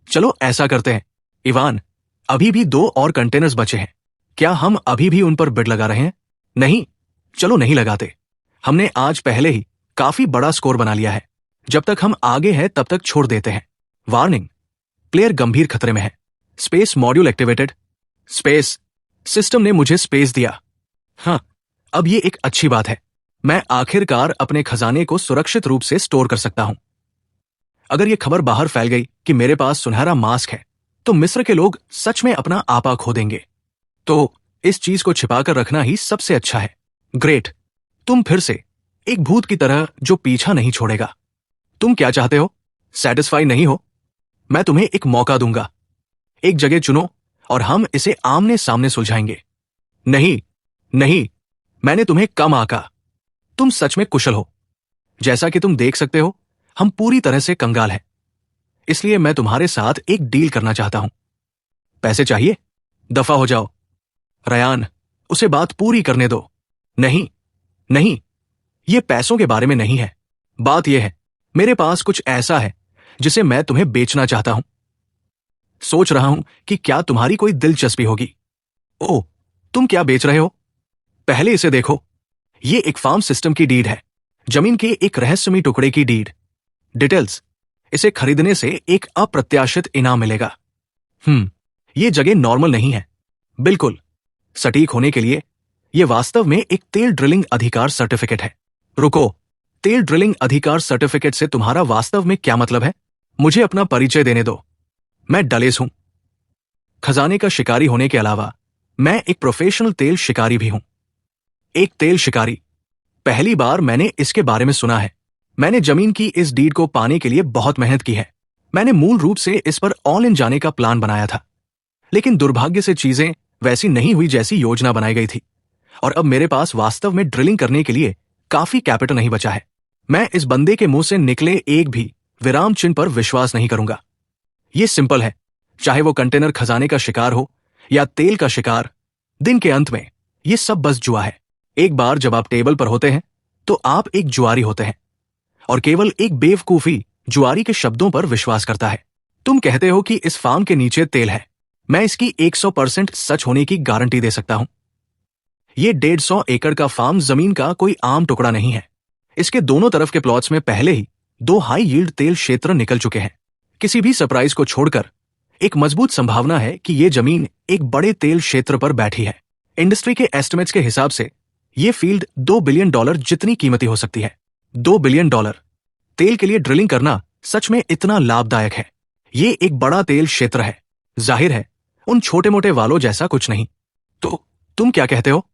चलो ऐसा करते हैं। इवान, अभी भी 2 और कंटेनर्स बचे हैं। क्या हम अभी भी उन पर बिड लगा रहे हैं? नहीं, चलो नहीं लगाते। हमने आज पहले ही काफी बड़ा स्कोर बना लिया है। जब तक हम आगे हैं तब तक छोड़ देते हैं। वार्निंग, प्लेयर गंभीर खतरे में है। Space module activated. Space system ने मुझे स्पेस दिया। हाँ, अब ये एक अच्छी बात है। मैं आखिरकार अपने खजाने को सुरक्षित रूप से स्टोर कर सकता हूं। अगर ये खबर बाहर फैल गई कि मेरे पास सुनहरा मास्क है, तो मिस्र के लोग सच में अपना आपा खो देंगे। तो इस चीज को छिपाकर रखना ही सबसे अच्छा है। ग्रेट, तुम फिर से एक भूत की तरह जो पीछा नहीं छोड़ेगा। तुम क्या चाहते हो? सेटिस्फाई नहीं हो? मैं तुम्हें एक मौका दूंगा। एक जगह चुनो और हम इसे आमने सामने सुलझाएंगे। नहीं, नहीं, मैंने तुम्हें कम आका। तुम सच में कुशल हो। जैसा कि तुम देख सकते हो, हम पूरी तरह से कंगाल हैं। इसलिए मैं तुम्हारे साथ एक डील करना चाहता हूं। पैसे चाहिए? दफा हो जाओ। रयान, उसे बात पूरी करने दो। नहीं, नहीं, ये पैसों के बारे में नहीं है। बात यह है, मेरे पास कुछ ऐसा है जिसे मैं तुम्हें बेचना चाहता हूं। सोच रहा हूं कि क्या तुम्हारी कोई दिलचस्पी होगी। ओह, तुम क्या बेच रहे हो? पहले इसे देखो। ये एक फार्म सिस्टम की डीड है, जमीन के एक रहस्यमयी टुकड़े की डीड। डिटेल्स, इसे खरीदने से एक अप्रत्याशित इनाम मिलेगा। ये जगह नॉर्मल नहीं है। बिल्कुल, सटीक होने के लिए यह वास्तव में एक तेल ड्रिलिंग अधिकार सर्टिफिकेट है। रुको, तेल ड्रिलिंग अधिकार सर्टिफिकेट से तुम्हारा वास्तव में क्या मतलब है? मुझे अपना परिचय देने दो। मैं डलेस हूं। खजाने का शिकारी होने के अलावा मैं एक प्रोफेशनल तेल शिकारी भी हूं। एक तेल शिकारी, पहली बार मैंने इसके बारे में सुना है। मैंने जमीन की इस डीड को पाने के लिए बहुत मेहनत की है। मैंने मूल रूप से इस पर ऑल इन जाने का प्लान बनाया था, लेकिन दुर्भाग्य से चीजें वैसी नहीं हुई जैसी योजना बनाई गई थी, और अब मेरे पास वास्तव में ड्रिलिंग करने के लिए काफी कैपिटल नहीं बचा है। मैं इस बंदे के मुंह से निकले एक भी विराम चिन्ह पर विश्वास नहीं करूंगा। यह सिंपल है, चाहे वो कंटेनर खजाने का शिकार हो या तेल का शिकार, दिन के अंत में यह सब बस जुआ है। एक बार जब आप टेबल पर होते हैं तो आप एक जुआरी होते हैं, और केवल एक बेवकूफी जुआरी के शब्दों पर विश्वास करता है। तुम कहते हो कि इस फार्म के नीचे तेल है। मैं इसकी 100% सच होने की गारंटी दे सकता हूं। यह 150 एकड़ का फार्म जमीन का कोई आम टुकड़ा नहीं है। इसके दोनों तरफ के प्लॉट्स में पहले ही 2 हाई यील्ड तेल क्षेत्र निकल चुके हैं। किसी भी सरप्राइज को छोड़कर एक मजबूत संभावना है कि यह जमीन एक बड़े तेल क्षेत्र पर बैठी है। इंडस्ट्री के एस्टिमेट्स के हिसाब से यह फील्ड $2 बिलियन जितनी कीमती हो सकती है। $2 बिलियन तेल के लिए ड्रिलिंग करना सच में इतना लाभदायक है। यह एक बड़ा तेल क्षेत्र है, जाहिर है उन छोटे मोटे वालों जैसा कुछ नहीं। तो तुम क्या कहते हो?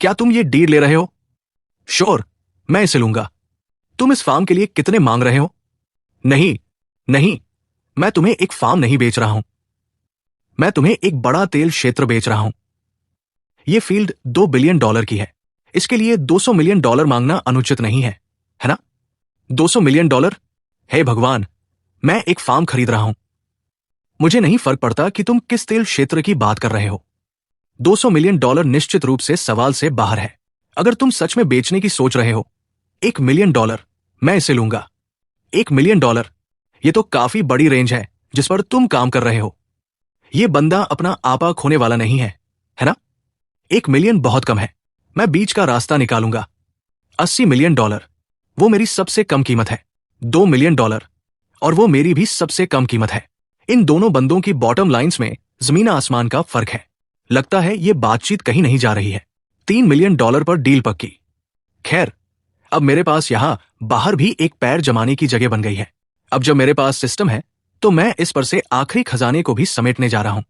क्या तुम ये डील ले रहे हो? श्योर, मैं इसे लूंगा। तुम इस फार्म के लिए कितने मांग रहे हो? नहीं नहीं, मैं तुम्हें एक फार्म नहीं बेच रहा हूं, मैं तुम्हें एक बड़ा तेल क्षेत्र बेच रहा हूं। यह फील्ड $2 बिलियन की है। इसके लिए $200 मिलियन मांगना अनुचित नहीं है ना? $200 मिलियन? हे भगवान, मैं एक फार्म खरीद रहा हूं। मुझे नहीं फर्क पड़ता कि तुम किस तेल क्षेत्र की बात कर रहे हो। $200 मिलियन निश्चित रूप से सवाल से बाहर है। अगर तुम सच में बेचने की सोच रहे हो, $1 मिलियन, मैं इसे लूंगा। $1 मिलियन, यह तो काफी बड़ी रेंज है जिस पर तुम काम कर रहे हो। यह बंदा अपना आपा खोने वाला नहीं है ना? $1 मिलियन बहुत कम है। मैं बीच का रास्ता निकालूंगा। $80 मिलियन, वो मेरी सबसे कम कीमत है। $2 मिलियन, और वो मेरी भी सबसे कम कीमत है। इन दोनों बंदों की बॉटम लाइंस में जमीन आसमान का फर्क है। लगता है ये बातचीत कहीं नहीं जा रही है। $3 मिलियन पर डील पक्की। खैर, अब मेरे पास यहां बाहर भी एक पैर जमाने की जगह बन गई है। अब जब मेरे पास सिस्टम है तो मैं इस पर से आखिरी खजाने को भी समेटने जा रहा हूं।